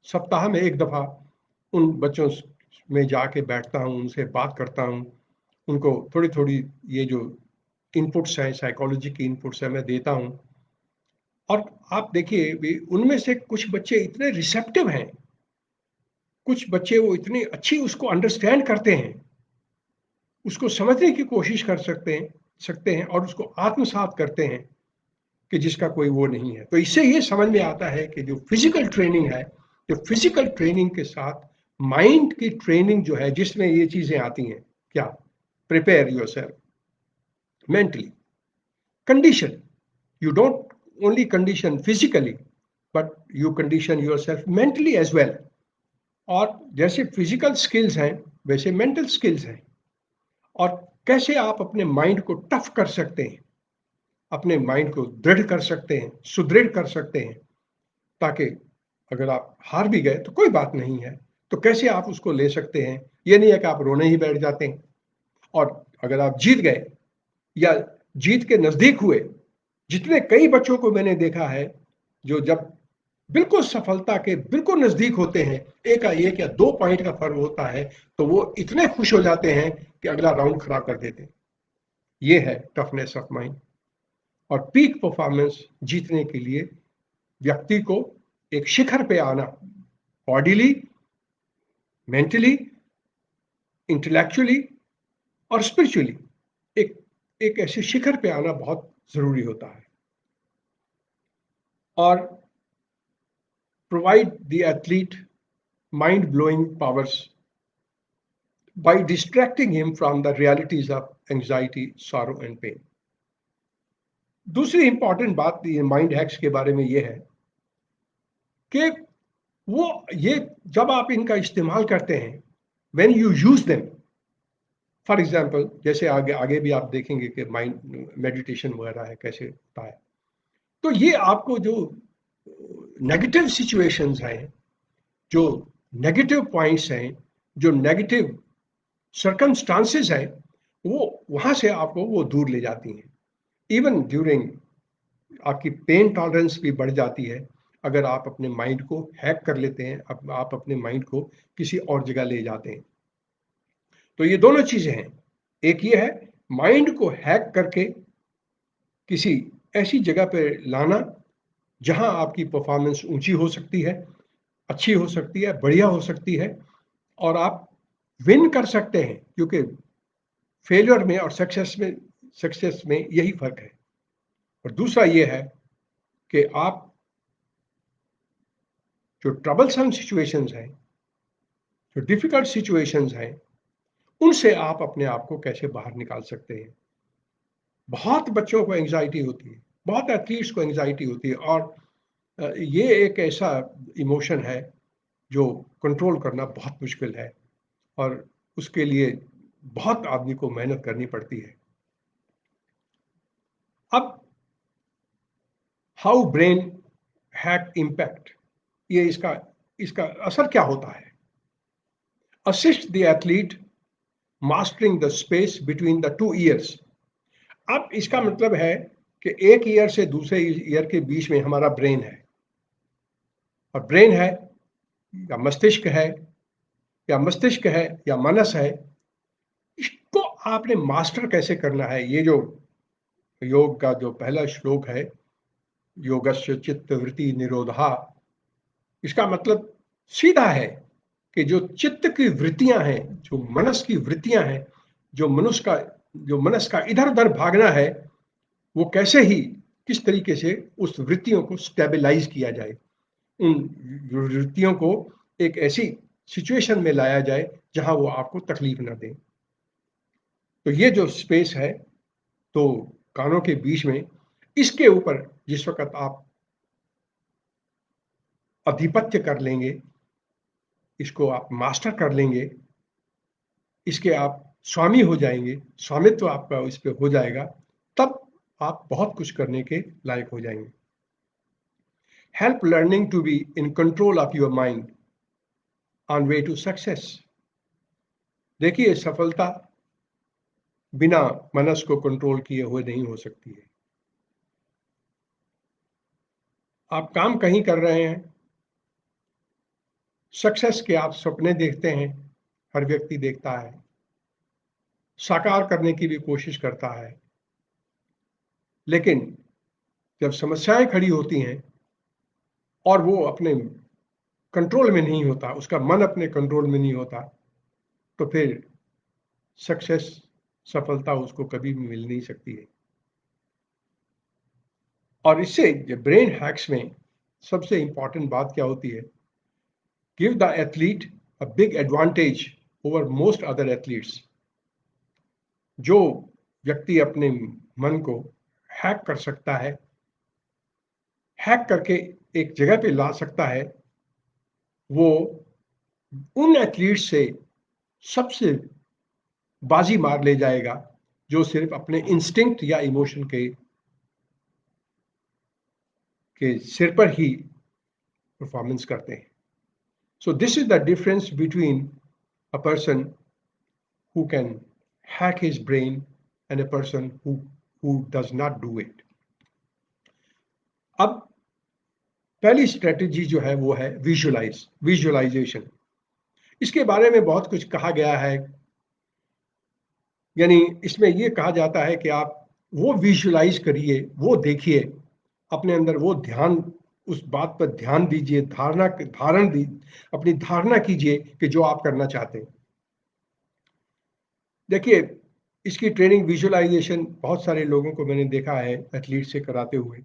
सप्ताह में एक दफ़ा उन बच्चों में जाके बैठता हूँ, उनसे बात करता हूँ, उनको थोड़ी थोड़ी ये जो इनपुट्स हैं, साइकोलॉजी की इनपुट्स हैं, मैं देता हूँ. और आप देखिए उनमें से कुछ बच्चे इतने रिसेप्टिव हैं, कुछ बच्चे वो इतनी अच्छी उसको अंडरस्टैंड करते हैं, उसको समझने की कोशिश कर सकते हैं और उसको आत्मसात करते हैं कि जिसका कोई वो नहीं है. तो इससे ये समझ में आता है कि जो फिजिकल ट्रेनिंग है, जो फिजिकल ट्रेनिंग के साथ माइंड की ट्रेनिंग जो है, जिसमें ये चीजें आती हैं, क्या, prepare yourself mentally, condition, you don't only condition physically, but you condition yourself mentally as well. और जैसे फिजिकल स्किल्स हैं वैसे मेंटल स्किल्स हैं, और कैसे आप अपने माइंड को टफ कर सकते हैं, अपने माइंड को दृढ़ कर सकते हैं, सुदृढ़ कर सकते हैं, ताकि अगर आप हार भी गए तो कोई बात नहीं है, तो कैसे आप उसको ले सकते हैं। ये नहीं है कि आप रोने ही बैठ जाते हैं, और अगर आप जीत गए या जीत के नजदीक हुए, जितने कई बच्चों को मैंने देखा है जो जब बिल्कुल सफलता के बिल्कुल नजदीक होते हैं, एक या एक या 2 पॉइंट का फर्क होता है, तो वो इतने खुश हो जाते हैं कि अगला राउंड खराब कर देते हैं। ये है टफनेस ऑफ माइंड। और पीक परफॉर्मेंस जीतने के लिए व्यक्ति को एक शिखर पे आना, बॉडीली, मेंटली, इंटेलेक्चुअली और स्पिरिचुअली, एक एक ऐसे शिखर पे आना बहुत जरूरी होता है। और provide the athlete mind blowing powers by distracting him from the realities of anxiety, sorrow and pain. दूसरी इंपॉर्टेंट बात ये माइंड हैक्स के बारे में ये है कि वो ये जब आप इनका इस्तेमाल करते हैं, when you use them, for example जैसे आगे आगे भी आप देखेंगे कि माइंड मेडिटेशन वगैरह है कैसे होता है, तो ये आपको जो नेगेटिव सिचुएशंस हैं, जो नेगेटिव पॉइंट्स हैं, जो नेगेटिव सर्कमस्टांसेस हैं, वो वहां से आपको वो दूर ले जाती हैं। इवन ड्यूरिंग आपकी पेन टॉलरेंस भी बढ़ जाती है अगर आप अपने माइंड को हैक कर लेते हैं, आप अपने माइंड को किसी और जगह ले जाते हैं। तो ये दोनों चीजें हैं, एक ये है माइंड को हैक करके किसी ऐसी जगह पर लाना जहां आपकी परफॉर्मेंस ऊंची हो सकती है, अच्छी हो सकती है, बढ़िया हो सकती है, और आप विन कर सकते हैं, क्योंकि फेलियर में और सक्सेस में यही फर्क है। और दूसरा ये है कि आप जो ट्रबलसम सिचुएशंस हैं, जो डिफिकल्ट सिचुएशंस हैं, उनसे आप अपने आप को कैसे बाहर निकाल सकते हैं। बहुत बच्चों को एंजाइटी होती है, बहुत एथलीट्स को एंजाइटी होती है, और ये एक ऐसा इमोशन है जो कंट्रोल करना बहुत मुश्किल है, और उसके लिए बहुत आदमी को मेहनत करनी पड़ती है। अब हाउ ब्रेन हैक इम्पैक्ट, ये इसका इसका असर क्या होता है। Assist the athlete mastering the space between the 2 years. अब इसका मतलब है कि एक ईयर से दूसरे ईयर के बीच में हमारा ब्रेन है, और ब्रेन है या मस्तिष्क है, या मस्तिष्क है या मनस है, इसको आपने मास्टर कैसे करना है। ये जो योग का जो पहला श्लोक है, योगस्य चित्त वृत्ति निरोधा, इसका मतलब सीधा है कि जो चित्त की वृत्तियां हैं, जो मनस की वृत्तियां हैं, जो मनस का इधर उधर भागना है, वो कैसे ही किस तरीके से उस वृत्तियों को स्टेबलाइज किया जाए, उन वृत्तियों को एक ऐसी सिचुएशन में लाया जाए जहां वो आपको तकलीफ ना दें। तो ये जो स्पेस है, तो कानों के बीच में, इसके ऊपर जिस वक्त आप आधिपत्य कर लेंगे, इसको आप मास्टर कर लेंगे, इसके आप स्वामी हो जाएंगे, स्वामित्व आपका इस पे हो जाएगा, तब आप बहुत कुछ करने के लायक हो जाएंगे। Help learning to be in control of your mind on way to success. देखिए, सफलता बिना मनस को कंट्रोल किए हुए नहीं हो सकती है। आप काम कहीं कर रहे हैं, सक्सेस के आप सपने देखते हैं, हर व्यक्ति देखता है, साकार करने की भी कोशिश करता है, लेकिन जब समस्याएं खड़ी होती हैं और वो अपने कंट्रोल में नहीं होता, उसका मन अपने कंट्रोल में नहीं होता, तो फिर सक्सेस, सफलता उसको कभी भी मिल नहीं सकती है। और इससे ब्रेन हैक्स में सबसे इंपॉर्टेंट बात क्या होती है, give the athlete a big advantage over most other athletes. जो व्यक्ति अपने मन को हैक कर सकता है, हैक करके एक जगह पे ला सकता है, वो उन एथलीट से सबसे बाजी मार ले जाएगा जो सिर्फ अपने इंस्टिंक्ट या इमोशन के सिर पर ही परफॉर्मेंस करते हैं. So this is the difference between a person who can hack his brain and a person who does not do it. अब पहली स्ट्रेटजी जो है वो है विजुअलाइजेशन. इसके बारे में बहुत कुछ कहा गया है. यानी इसमें ये कहा जाता है कि आप वो विजुअलाइज करिए, वो देखिए अपने अंदर, वो ध्यान, उस बात पर ध्यान दीजिए, अपनी धारणा कीजिए कि जो आप करना चाहते हैं. देखिए, इसकी ट्रेनिंग विजुअलाइजेशन बहुत सारे लोगों को मैंने देखा है एथलीट से कराते हुए.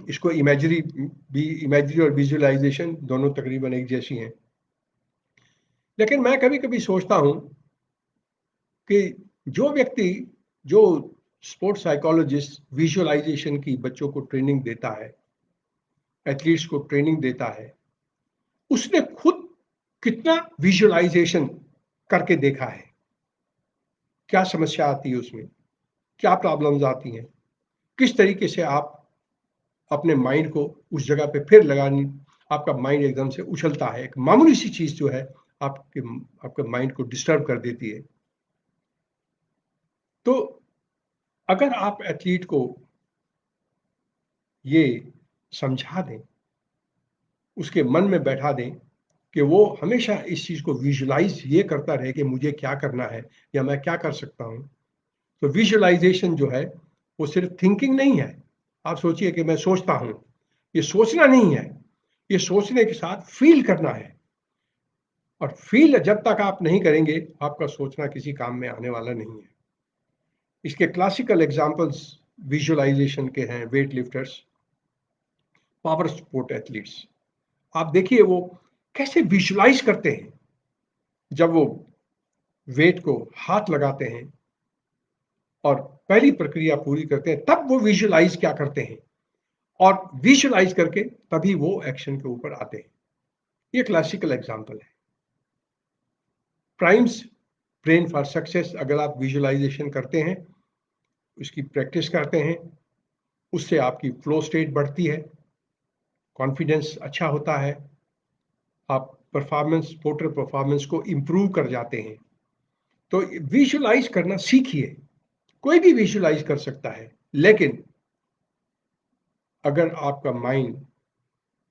इसको इमेजरी और विजुअलाइजेशन दोनों तकरीबन एक जैसी हैं. लेकिन मैं कभी कभी सोचता हूं कि जो स्पोर्ट्स साइकोलॉजिस्ट विजुअलाइजेशन की बच्चों को ट्रेनिंग देता है, एथलीट्स को ट्रेनिंग देता है, उसने खुद कितना विजुअलाइजेशन करके देखा है, क्या समस्या आती है उसमें, क्या प्रॉब्लम्स आती हैं, किस तरीके से आप अपने माइंड को उस जगह पे फिर लगानी, आपका माइंड एकदम से उछलता है. एक मामूली सी चीज जो है आपके माइंड को डिस्टर्ब कर देती है. तो अगर आप एथलीट को ये समझा दें, उसके मन में बैठा दें कि वो हमेशा इस चीज को विजुअलाइज ये करता रहे कि मुझे क्या करना है या मैं क्या कर सकता हूं. तो विजुअलाइजेशन जो है वो सिर्फ थिंकिंग नहीं है. आप सोचिए कि मैं सोचता हूं, ये सोचना नहीं है, ये सोचने के साथ फील करना है. और फील जब तक आप नहीं करेंगे, आपका सोचना किसी काम में आने वाला नहीं है. इसके क्लासिकल एग्जांपल्स विजुअलाइजेशन के हैं weight lifters, power sport athletes. आप देखिए वो कैसे विजुअलाइज करते हैं. जब वो वेट को हाथ लगाते हैं और पहली प्रक्रिया पूरी करते हैं, तब वो विजुअलाइज क्या करते हैं, और विजुअलाइज करके तभी वो एक्शन के ऊपर आते हैं. ये क्लासिकल एग्जांपल है. प्राइम्स ब्रेन फॉर सक्सेस, अगर आप विजुअलाइजेशन करते हैं, उसकी प्रैक्टिस करते हैं, उससे आपकी फ्लो स्टेट बढ़ती है, कॉन्फिडेंस अच्छा होता है, आप स्पोर्टर परफॉर्मेंस को इंप्रूव कर जाते हैं. तो विजुअलाइज करना सीखिए. कोई भी विजुअलाइज कर सकता है, लेकिन अगर आपका माइंड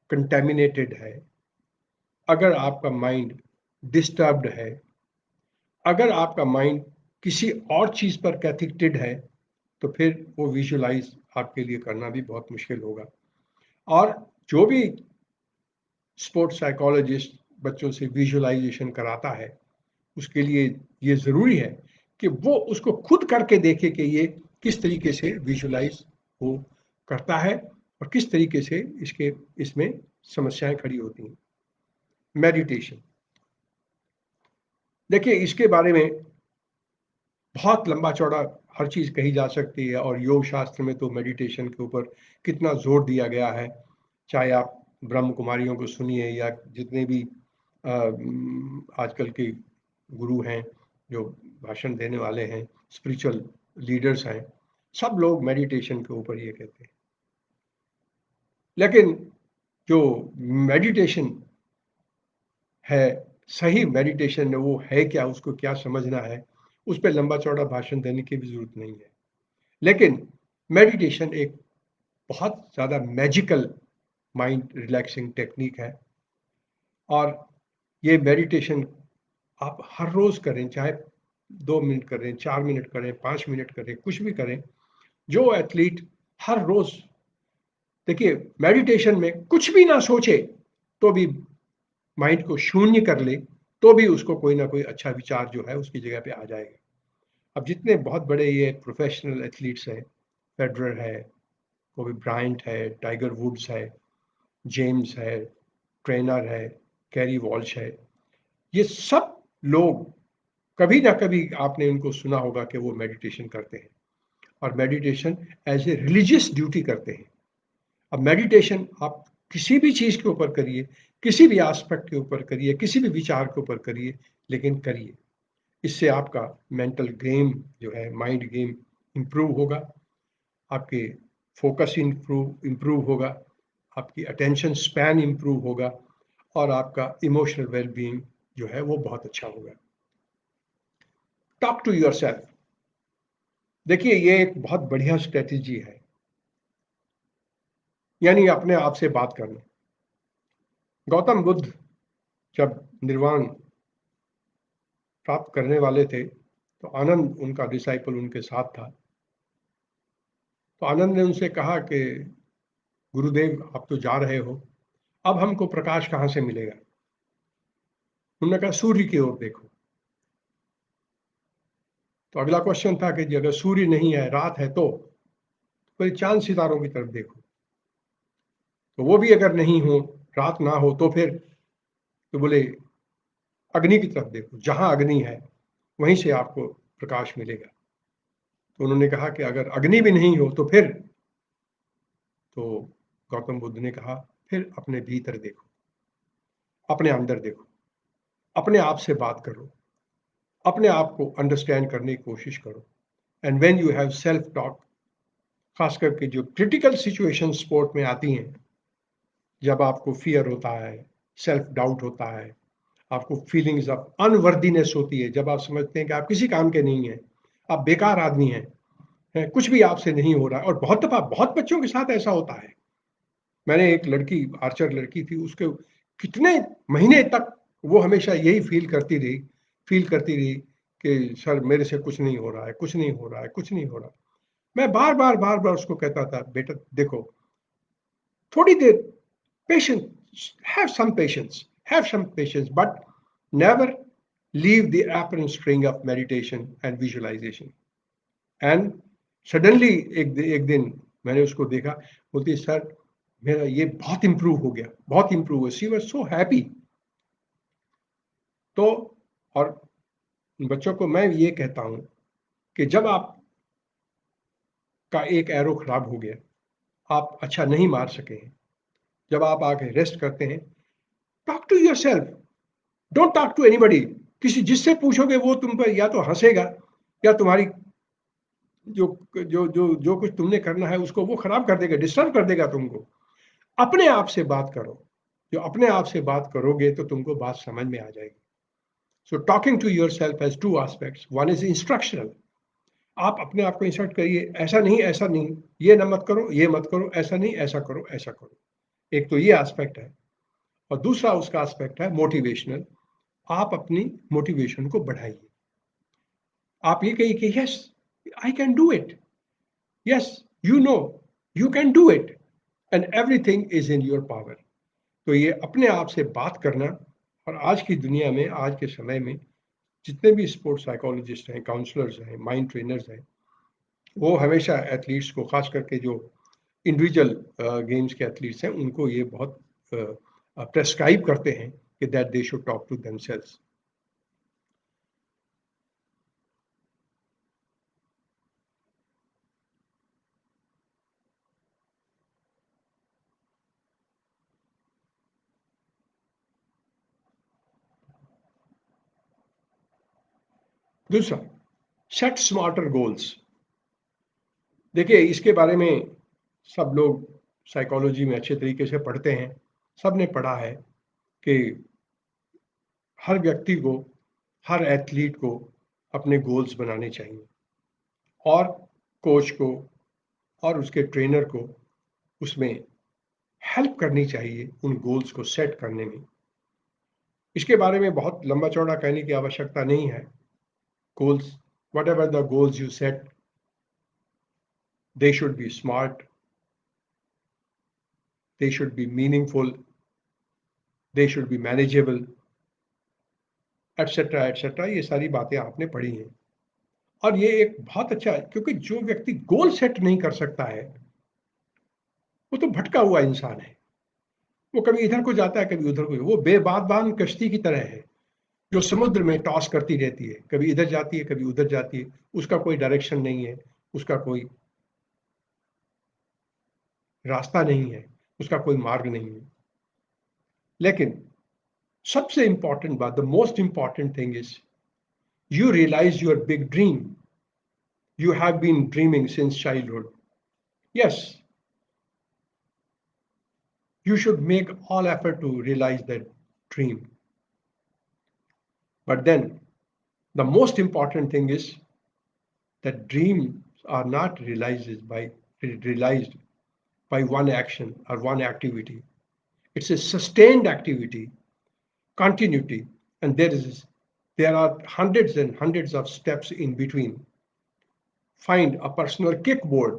कंटेमिनेटेड है, अगर आपका माइंड डिस्टर्ब्ड है, अगर आपका माइंड किसी और चीज पर कैथिक्टेड है, तो फिर वो विजुअलाइज आपके लिए करना भी बहुत मुश्किल होगा. और जो भी स्पोर्ट्स साइकोलॉजिस्ट बच्चों से विजुअलाइजेशन कराता है, उसके लिए ये जरूरी है कि वो उसको खुद करके देखे कि ये किस तरीके से विजुअलाइज वो करता है और किस तरीके से इसमें समस्याएं खड़ी होती हैं. मेडिटेशन, देखिए इसके बारे में बहुत लंबा चौड़ा हर चीज कही जा सकती है, और योग शास्त्र में तो मेडिटेशन के ऊपर कितना जोर दिया गया है. चाहे आप ब्रह्म कुमारियों को सुनिए या जितने भी आजकल के गुरु हैं, जो भाषण देने वाले हैं, स्पिरिचुअल लीडर्स हैं, सब लोग मेडिटेशन के ऊपर ये कहते हैं. लेकिन जो मेडिटेशन है, सही मेडिटेशन वो है क्या, उसको क्या समझना है, उस पर लंबा चौड़ा भाषण देने की भी जरूरत नहीं है. लेकिन मेडिटेशन एक बहुत ज्यादा मैजिकल माइंड रिलैक्सिंग टेक्निक है. और ये मेडिटेशन आप हर रोज करें, चाहे 2 मिनट करें, 4 मिनट करें, 5 मिनट करें, कुछ भी करें. जो एथलीट हर रोज, देखिए मेडिटेशन में कुछ भी ना सोचे तो भी, माइंड को शून्य कर ले तो भी उसको कोई ना कोई अच्छा विचार जो है उसकी जगह पे आ जाएगा. अब जितने बहुत बड़े ये प्रोफेशनल एथलीट्स हैं, फेडरर है, कोबी ब्रायंट है, टाइगर वुड्स है, जेम्स है, ट्रेनर है, कैरी वॉल्श है, ये सब लोग कभी ना कभी आपने उनको सुना होगा कि वो मेडिटेशन करते हैं, और meditation as a religious duty करते हैं. अब मेडिटेशन आप किसी भी चीज के ऊपर करिए, किसी भी एस्पेक्ट के ऊपर करिए, किसी भी विचार के ऊपर करिए, लेकिन करिए। इससे आपका मेंटल गेम जो है, माइंड गेम इम्प्रूव होगा, आपके फोकस इम्प्रूव होगा, आपकी अटेंशन स्पैन इम्प्रूव होगा और आपका इमोशनल वेलबींग जो है वो बहुत अच्छा होगा। Talk to yourself. देखिए, ये एक बहुत बढ़िया स्ट्रेटेजी है, यानी अपने आप से बात करना। गौतम बुद्ध जब निर्वाण प्राप्त करने वाले थे तो आनंद उनका डिसाइपल उनके साथ था। तो आनंद ने उनसे कहा कि गुरुदेव, आप तो जा रहे हो, अब हमको प्रकाश कहाँ से मिलेगा? उन्होंने कहा, सूर्य की ओर देखो। तो अगला क्वेश्चन था कि अगर सूर्य नहीं है, रात है, तो फिर चांद सितारों की तरफ देखो। तो वो भी अगर नहीं हो, रात ना हो, तो फिर तो बोले अग्नि की तरफ देखो, जहां अग्नि है वहीं से आपको प्रकाश मिलेगा। तो उन्होंने कहा कि अगर अग्नि भी नहीं हो तो फिर? तो गौतम बुद्ध ने कहा, फिर अपने भीतर देखो, अपने अंदर देखो, अपने आप से बात करो, अपने आप को अंडरस्टैंड करने की कोशिश करो। And when you have self talk, खास करके जो क्रिटिकल सिचुएशन स्पोर्ट में आती हैं, जब आपको फियर होता है, सेल्फ डाउट होता है, आपको फीलिंग्स ऑफ अनवर्दीनेस होती है, जब आप समझते हैं कि आप किसी काम के नहीं हैं, आप बेकार आदमी हैं, कुछ भी आपसे नहीं हो रहा है। और बहुत दफा बहुत बच्चों के साथ ऐसा होता है। मैंने एक लड़की, आर्चर लड़की थी, उसके कितने महीने तक वो हमेशा यही फील करती रही कि सर मेरे से कुछ नहीं हो रहा है, कुछ नहीं हो रहा है, कुछ नहीं हो रहा। मैं बार बार उसको कहता था, बेटा देखो, थोड़ी देर patience, have some patience, but never leave the apparent string of meditation and visualization. And suddenly एक दिन मैंने उसको देखा, बोलती, सर मेरा ये बहुत इंप्रूव हो गया, बहुत इंप्रूव हुआ। She was so happy. तो और बच्चों को मैं ये कहता हूं कि जब आप का एक एरो खराब हो गया, आप अच्छा नहीं मार सके, जब आप आके रेस्ट करते हैं, talk to your self, don't talk to anybody. किसी जिससे पूछोगे वो तुम पर या तो हंसेगा या तुम्हारी जो जो जो जो कुछ तुमने करना है उसको वो खराब कर देगा, डिस्टर्ब कर देगा तुमको। अपने आप से बात करो। जो अपने आप से बात करोगे तो तुमको बात समझ में आ जाएगी। So talking to your self has two aspects. One is instructional, आप अपने आप को इंस्ट्रक्ट करिए, ऐसा नहीं, ऐसा नहीं, ये ना मत करो, ये मत करो, ऐसा नहीं, ऐसा करो, ऐसा करो। एक तो ये एस्पेक्ट है। और दूसरा उसका एस्पेक्ट है मोटिवेशनल। आप अपनी मोटिवेशन को बढ़ाइए। आप ये कहिए कि yes, I can do it, yes, you know, you can do it, and everything is in your power. तो ये अपने आप से बात करना। और आज की दुनिया में, आज के समय में जितने भी स्पोर्ट्स साइकोलॉजिस्ट हैं, काउंसलर्स हैं, माइंड ट्रेनर्स हैं, वो हमेशा एथलीट्स को, खास करके जो इंडिविजुअल गेम्स के एथलीट्स हैं, उनको ये बहुत प्रेस्क्राइब करते हैं कि that they should talk to themselves. दूसरा, सेट स्मार्टर गोल्स। देखिए, इसके बारे में सब लोग साइकोलॉजी में अच्छे तरीके से पढ़ते हैं। सब ने पढ़ा है कि हर व्यक्ति को, हर एथलीट को अपने गोल्स बनाने चाहिए और कोच को और उसके ट्रेनर को उसमें हेल्प करनी चाहिए उन गोल्स को सेट करने में। इसके बारे में बहुत लंबा चौड़ा कहने की आवश्यकता नहीं है। Goals, whatever the goals you set, they should be smart, they should be meaningful, they should be manageable, etcetera etcetera. ये सारी बातें आपने पढ़ी हैं। और ये एक बहुत अच्छा है, क्योंकि जो व्यक्ति गोल सेट नहीं कर सकता है वो तो भटका हुआ इंसान है। वो कभी इधर को जाता है, कभी उधर को। वो बेबाकबान कश्ती की तरह है जो समुद्र में टॉस करती रहती है, कभी इधर जाती है, कभी उधर जाती है। उसका कोई डायरेक्शन नहीं है, उसका कोई रास्ता नहीं है, उसका कोई मार्ग नहीं है। लेकिन सबसे इंपॉर्टेंट बात, the most important thing is you realize your big dream. You have been dreaming since childhood. Yes, you should make all effort to realize that dream. But then the most important thing is that dreams are not realized by one action or one activity. It's a sustained activity, continuity, and there are hundreds and hundreds of steps in between. Find a personal kickboard.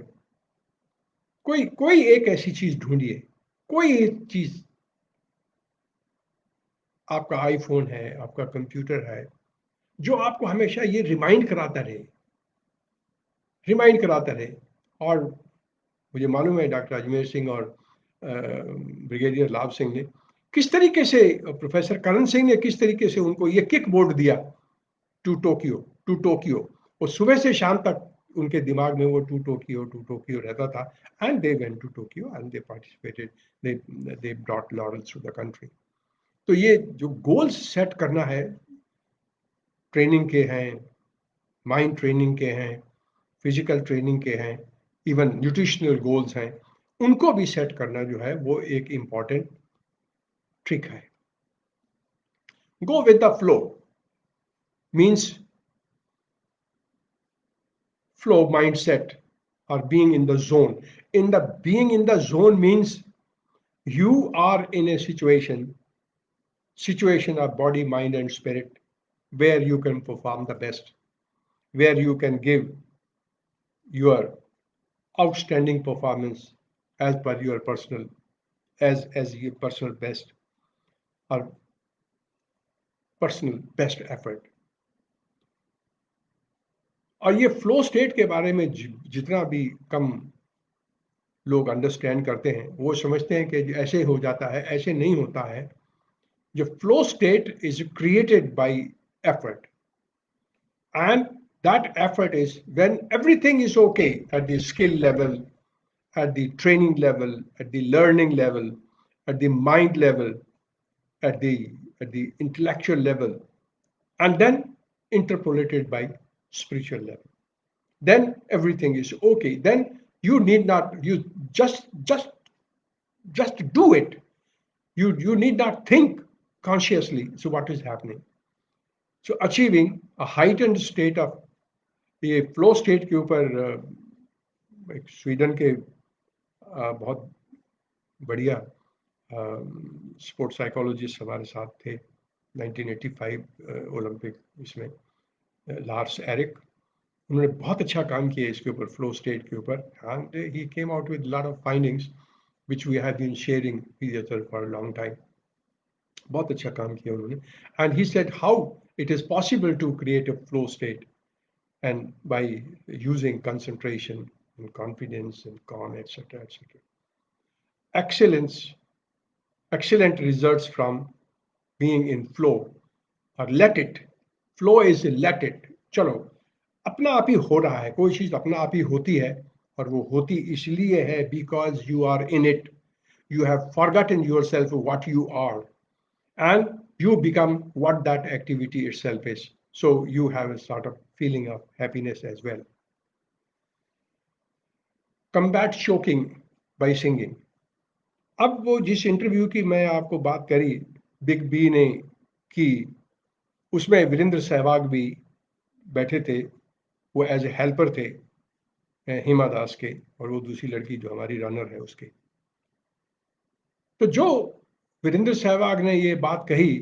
कोई कोई एक ऐसी चीज ढूंढिए, कोई एक चीज, आपका आईफोन है, आपका कंप्यूटर है, जो आपको हमेशा ये रिमाइंड कराता रहे। और मुझे मालूम है डॉक्टर अजमेर सिंह और ब्रिगेडियर लाभ सिंह ने किस तरीके से, प्रोफेसर करण सिंह ने किस तरीके से उनको ये किक बोर्ड दिया टू टोक्यो। और सुबह से शाम तक उनके दिमाग में वो टू टोक्यो रहता था। And they went to Tokyo and they participated, they brought laurels to the country. तो ये जो गोल्स सेट करना है, ट्रेनिंग के हैं, माइंड ट्रेनिंग के हैं, फिजिकल ट्रेनिंग के हैं, इवन न्यूट्रिशनल गोल्स हैं, उनको भी सेट करना जो है वो एक इंपॉर्टेंट ट्रिक है। Go with the flow means flow mindset or being in the zone. Being in the zone means you are in a situation of body, mind, and spirit where you can perform the best, where you can give your outstanding performance as per your as your personal best or personal best effort. और ये flow state के बारे में जितना भी कम लोग understand करते हैं, वो समझते हैं कि ऐसे हो जाता है, ऐसे नहीं होता है। जो flow state is created by effort, and that effort is when everything is okay at the skill level, at the training level, at the learning level, at the mind level, at the intellectual level, and then interpolated by spiritual level. Then everything is okay. Then you need not, you just do it. You need not think consciously. So what is happening? So achieving a heightened state of ये flow state के ऊपर एक Sweden के बहुत बढ़िया sports psychologist हमारे साथ थे 1985 ओलंपिक इसमें, लार्स एरिक। उन्होंने बहुत अच्छा काम किया इसके ऊपर, फ्लो स्टेट के ऊपर, and he came out with lot of findings which we have been sharing with each other for a long time. बहुत अच्छा काम किया उन्होंने, and he said how it is possible to create a flow state, and by using concentration and confidence and calm, etc. Excellent results from being in flow, or let it. Flow is let it. चलो अपना आप ही हो रहा है, कोई चीज अपना आप ही होती है, और वो होती इसलिए है because you are in it. You have forgotten yourself what you are, and you become what that activity itself is. So you have a sort of feeling of happiness as well. Combat choking by singing. अब वो जिस interview की मैं आपको बात करी big B ने की, उसमें वीरेंद्र सहवाग भी बैठे थे, वो एज ए हेल्पर थे हिमा दास के, और वो दूसरी लड़की जो हमारी रनर है उसके। तो जो वीरेंद्र सहवाग ने ये बात कही,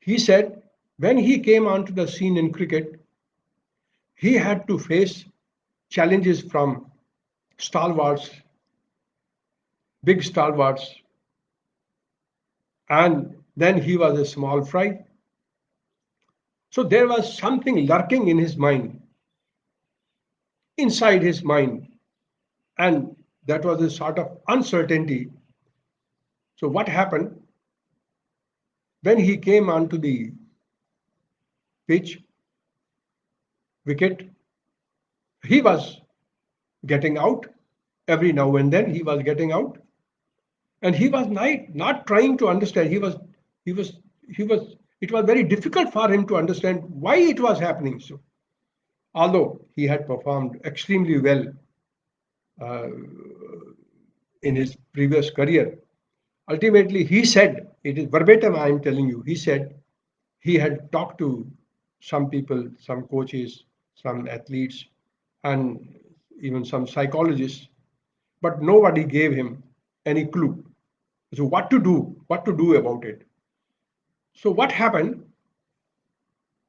he said when he came onto the scene in cricket, he had to face challenges from stalwarts, big stalwarts, and then he was a small fry. So there was something lurking in his mind, inside his mind, and that was a sort of uncertainty. So what happened when he came onto the pitch, wicket, he was getting out every now and then, he was getting out, and he was not trying to understand. He was, he was, it was very difficult for him to understand why it was happening so. Although he had performed extremely well uh, in his previous career, ultimately he said, it is verbatim I am telling you, he said he had talked to some people, some coaches, some athletes, and even some psychologists, but nobody gave him any clue. So what to do about it. So what happened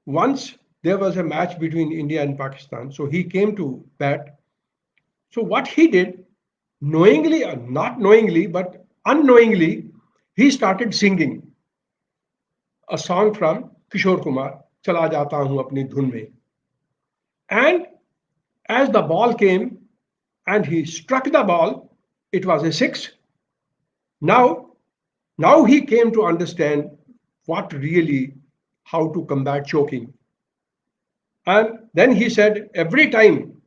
once there was a match between India and Pakistan. So he came to bat. So what he did, knowingly or not knowingly, but unknowingly, he started singing a song from Kishore Kumar, Chala Jata Hu Apni Dhun Mein. And as the ball came and he struck the ball, it was a six. Now, now he came to understand what really, how to combat choking. And then he said every time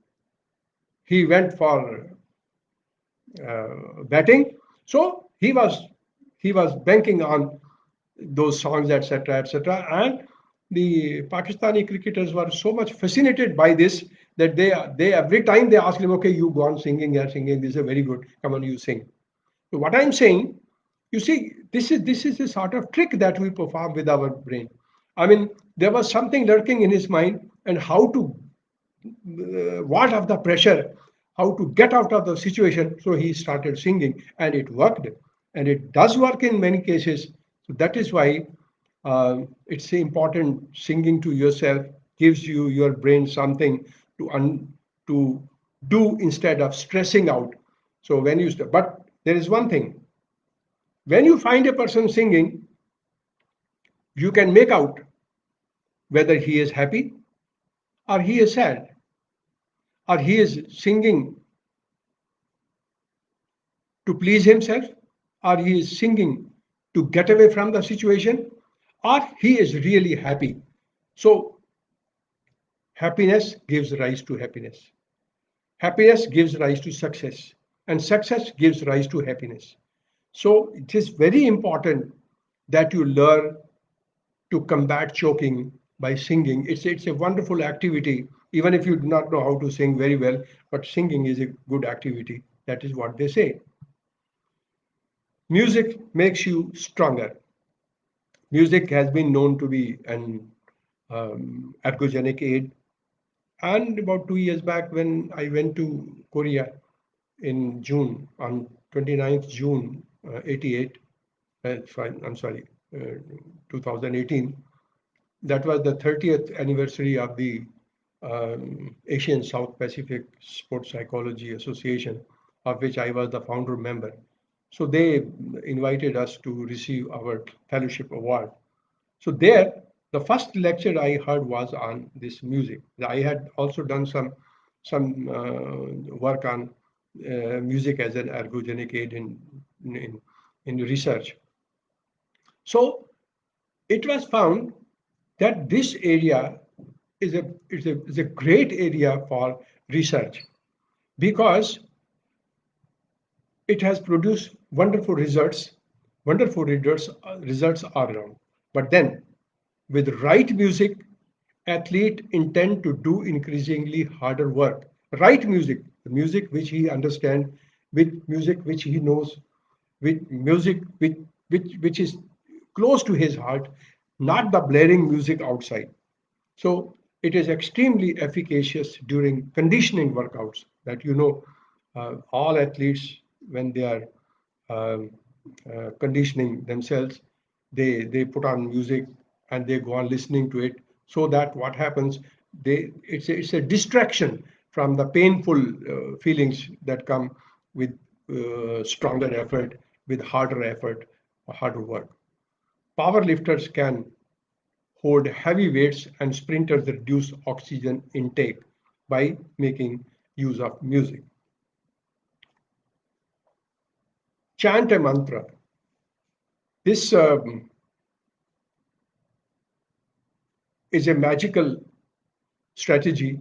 he went for batting, so he was banking on those songs, etc., etc. And the Pakistani cricketers were so much fascinated by this that they every time they asked him, okay, you go on singing, you're singing, this is very good. Come on, you sing. So what I'm saying, you see, this is a sort of trick that we perform with our brain. I mean, there was something lurking in his mind, and how to ward off the pressure, how to get out of the situation. So he started singing, and it worked, and it does work in many cases. So that is why it's important. Singing to yourself gives you your brain something to do instead of stressing out. So when you but there is one thing: when you find a person singing, you can make out whether he is happy or he is sad, or he is singing to please himself, or he is singing to get away from the situation, or he is really happy. So, happiness gives rise to happiness. Happiness gives rise to success, and success gives rise to happiness. So, it is very important that you learn to combat choking by singing. It's a wonderful activity, even if you do not know how to sing very well, but singing is a good activity. That is what they say. Music makes you stronger. Music has been known to be an ergogenic aid. And about 2 years back, when I went to Korea in June, on 29th June 88, I'm sorry, 2018, that was the 30th anniversary of the Asian South Pacific Sports Psychology Association, of which I was the founder member. So they invited us to receive our fellowship award. So there, the first lecture I heard was on this music. I had also done some work on music as an ergogenic aid in in research. So it was found that this area is a great area for research because it has produced wonderful results all around. But then, with right music, athlete intend to do increasingly harder work. Right music, the music which he understands, with music which he knows, with music which is close to his heart, not the blaring music outside. So it is extremely efficacious during conditioning workouts that all athletes when they are um, conditioning themselves, they put on music and they go on listening to it so that what happens, it's a distraction from the painful feelings that come with stronger effort, with harder effort, harder work. Power lifters can hold heavy weights and sprinters reduce oxygen intake by making use of music. Chant a mantra. This is a magical strategy.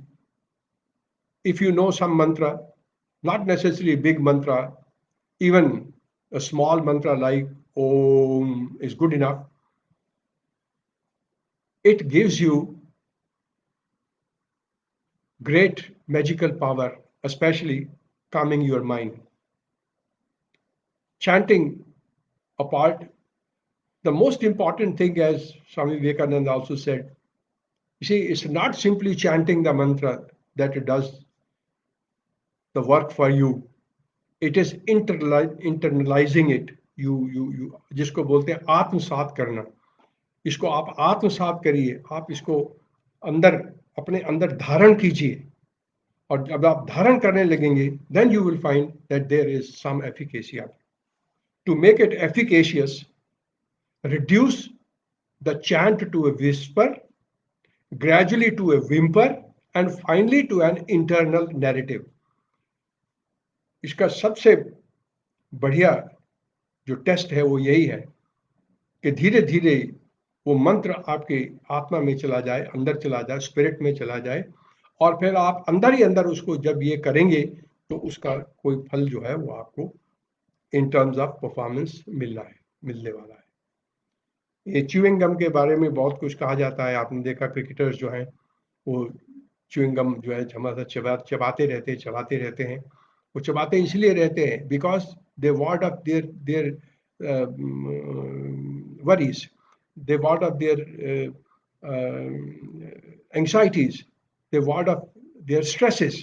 If you know some mantra, not necessarily big mantra, even A small mantra like Om is good enough. It gives you great magical power, especially calming your mind. Chanting apart, the most important thing, as Swami Vivekananda also said, you see, it's not simply chanting the mantra that it does the work for you. It is internalizing it. You जिसको बोलते हैं आत्मसात करना, इसको आप आत्मसात करिए, आप इसको अंदर अपने अंदर धारण कीजिए, और जब आप धारण करने लगेंगे, then you will find that there is some efficacy of it. To make it efficacious, reduce the chant to a whisper, gradually to a whimper, and finally to an internal narrative. इसका सबसे बढ़िया जो test है वो यही है कि धीरे धीरे वो मंत्र आपके आत्मा में चला जाए, अंदर चला जाए, स्पिरिट में चला जाए, और फिर आप अंदर ही अंदर उसको जब ये करेंगे तो उसका कोई फल जो है वो आपको इन टर्म्स ऑफ परफॉर्मेंस मिलने वाला है। ये च्यूइंग गम के बारे में बहुत कुछ कहा जाता है। आपने देखा क्रिकेटर्स जो हैं वो च्यूइंग गम जो है हमेशा चबाते रहते हैं। वो चबाते इसलिए रहते हैं because they ward of their worries, they ward off their anxieties, they ward off their stresses.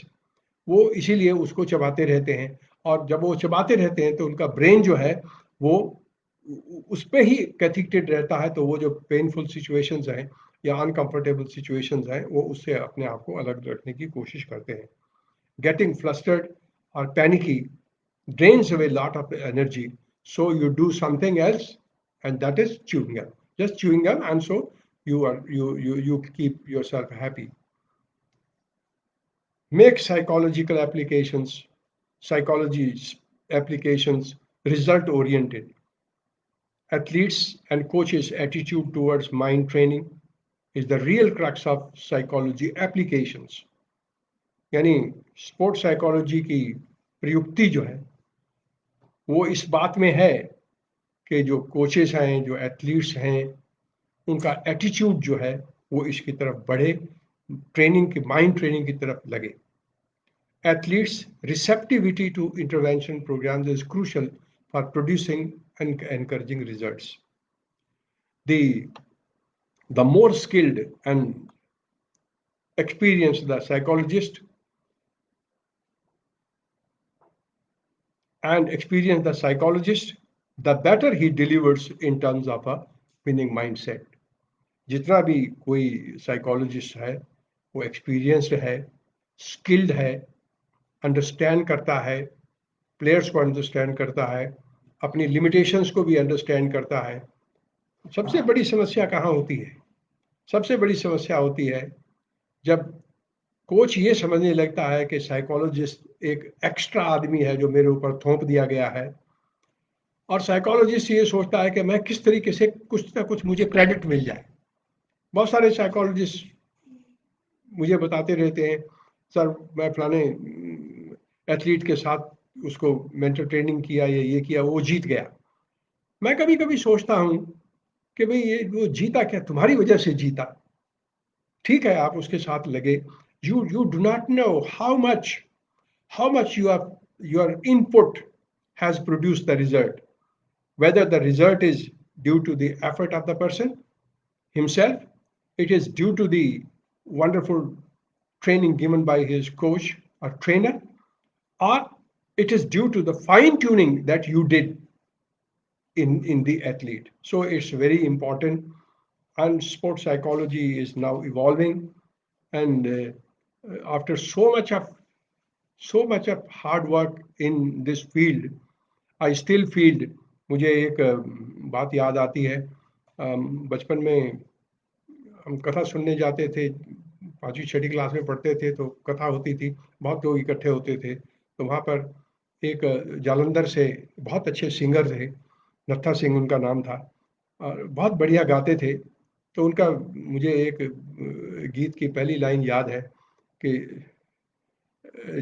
वो इसीलिए उसको चबाते रहते हैं, और जब वो चबाते रहते हैं तो उनका ब्रेन जो है वो उस पे ही कैथिक्टेड रहता है, तो वो जो पेनफुल सिचुएशंस हैं या अनकंफर्टेबल सिचुएशंस हैं वो उससे अपने आप को अलग रखने की कोशिश करते हैं। गेटिंग फ्लस्टर्ड और panicky drains away a lot of energy, so you do something else, and that is chewing gum. Just chewing gum, and so you keep yourself happy. Make psychology applications result oriented. Athletes and coaches' attitude towards mind training is the real crux of psychology applications. यानी sports psychology की प्रयुक्ति जो है वो इस बात में है कि जो कोचेस हैं, जो एथलीट्स हैं, उनका एटीट्यूड जो है वो इसकी तरफ बढ़े, ट्रेनिंग की, माइंड ट्रेनिंग की तरफ लगे। Athletes' receptivity to intervention programs is crucial for producing and encouraging results. The more skilled and experienced the psychologist the better he delivers in terms of a winning mindset. जितना भी कोई psychologist है वो experienced है, skilled है, understand करता है, players को अंडरस्टैंड करता है, अपनी लिमिटेशंस को भी अंडरस्टैंड करता है। सबसे बड़ी समस्या कहाँ होती है? सबसे बड़ी समस्या होती है जब कोच ये समझने लगता है कि साइकोलॉजिस्ट एक एक्स्ट्रा आदमी है जो मेरे ऊपर थोप दिया गया है, और साइकोलॉजिस्ट ये सोचता है कि मैं किस तरीके से कुछ ना कुछ मुझे क्रेडिट मिल जाए। बहुत सारे साइकोलॉजिस्ट मुझे बताते रहते हैं, सर मैं फलाने एथलीट के साथ उसको मेंटल ट्रेनिंग किया या ये किया, वो जीत गया। मैं कभी कभी सोचता हूँ कि भाई ये वो जीता क्या, तुम्हारी वजह से जीता। ठीक है, आप उसके साथ लगे, you do not know how much your input has produced the result, whether the result is due to the effort of the person himself, it is due to the wonderful training given by his coach or trainer, or it is due to the fine tuning that you did in the athlete. So it's very important, and sports psychology is now evolving, and after so much of hard work in this field, I still feel, मुझे एक बात याद आती है, बचपन में हम कथा सुनने जाते थे, 5वीं 6वीं क्लास में पढ़ते थे, तो कथा होती थी, बहुत लोग इकट्ठे होते थे, तो वहाँ पर एक जालंधर से बहुत अच्छे सिंगर थे, नत्था सिंह उनका नाम था, और बहुत बढ़िया गाते थे। तो उनका मुझे एक गीत की पहली लाइन याद है कि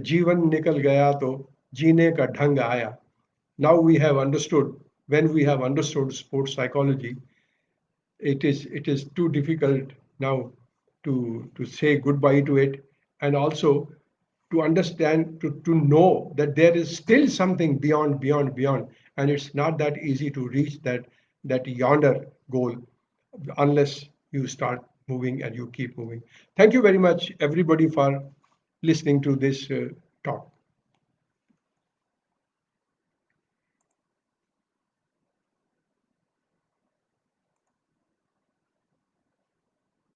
जीवन निकल गया तो जीने का ढंग आया, now we have understood, when we have understood sports psychology, it is too difficult now to say goodbye to it, and also to understand, to know that there is still something beyond, and it's not that easy to reach that yonder goal unless you start moving and you keep moving. Thank you very much, everybody, for listening to this talk.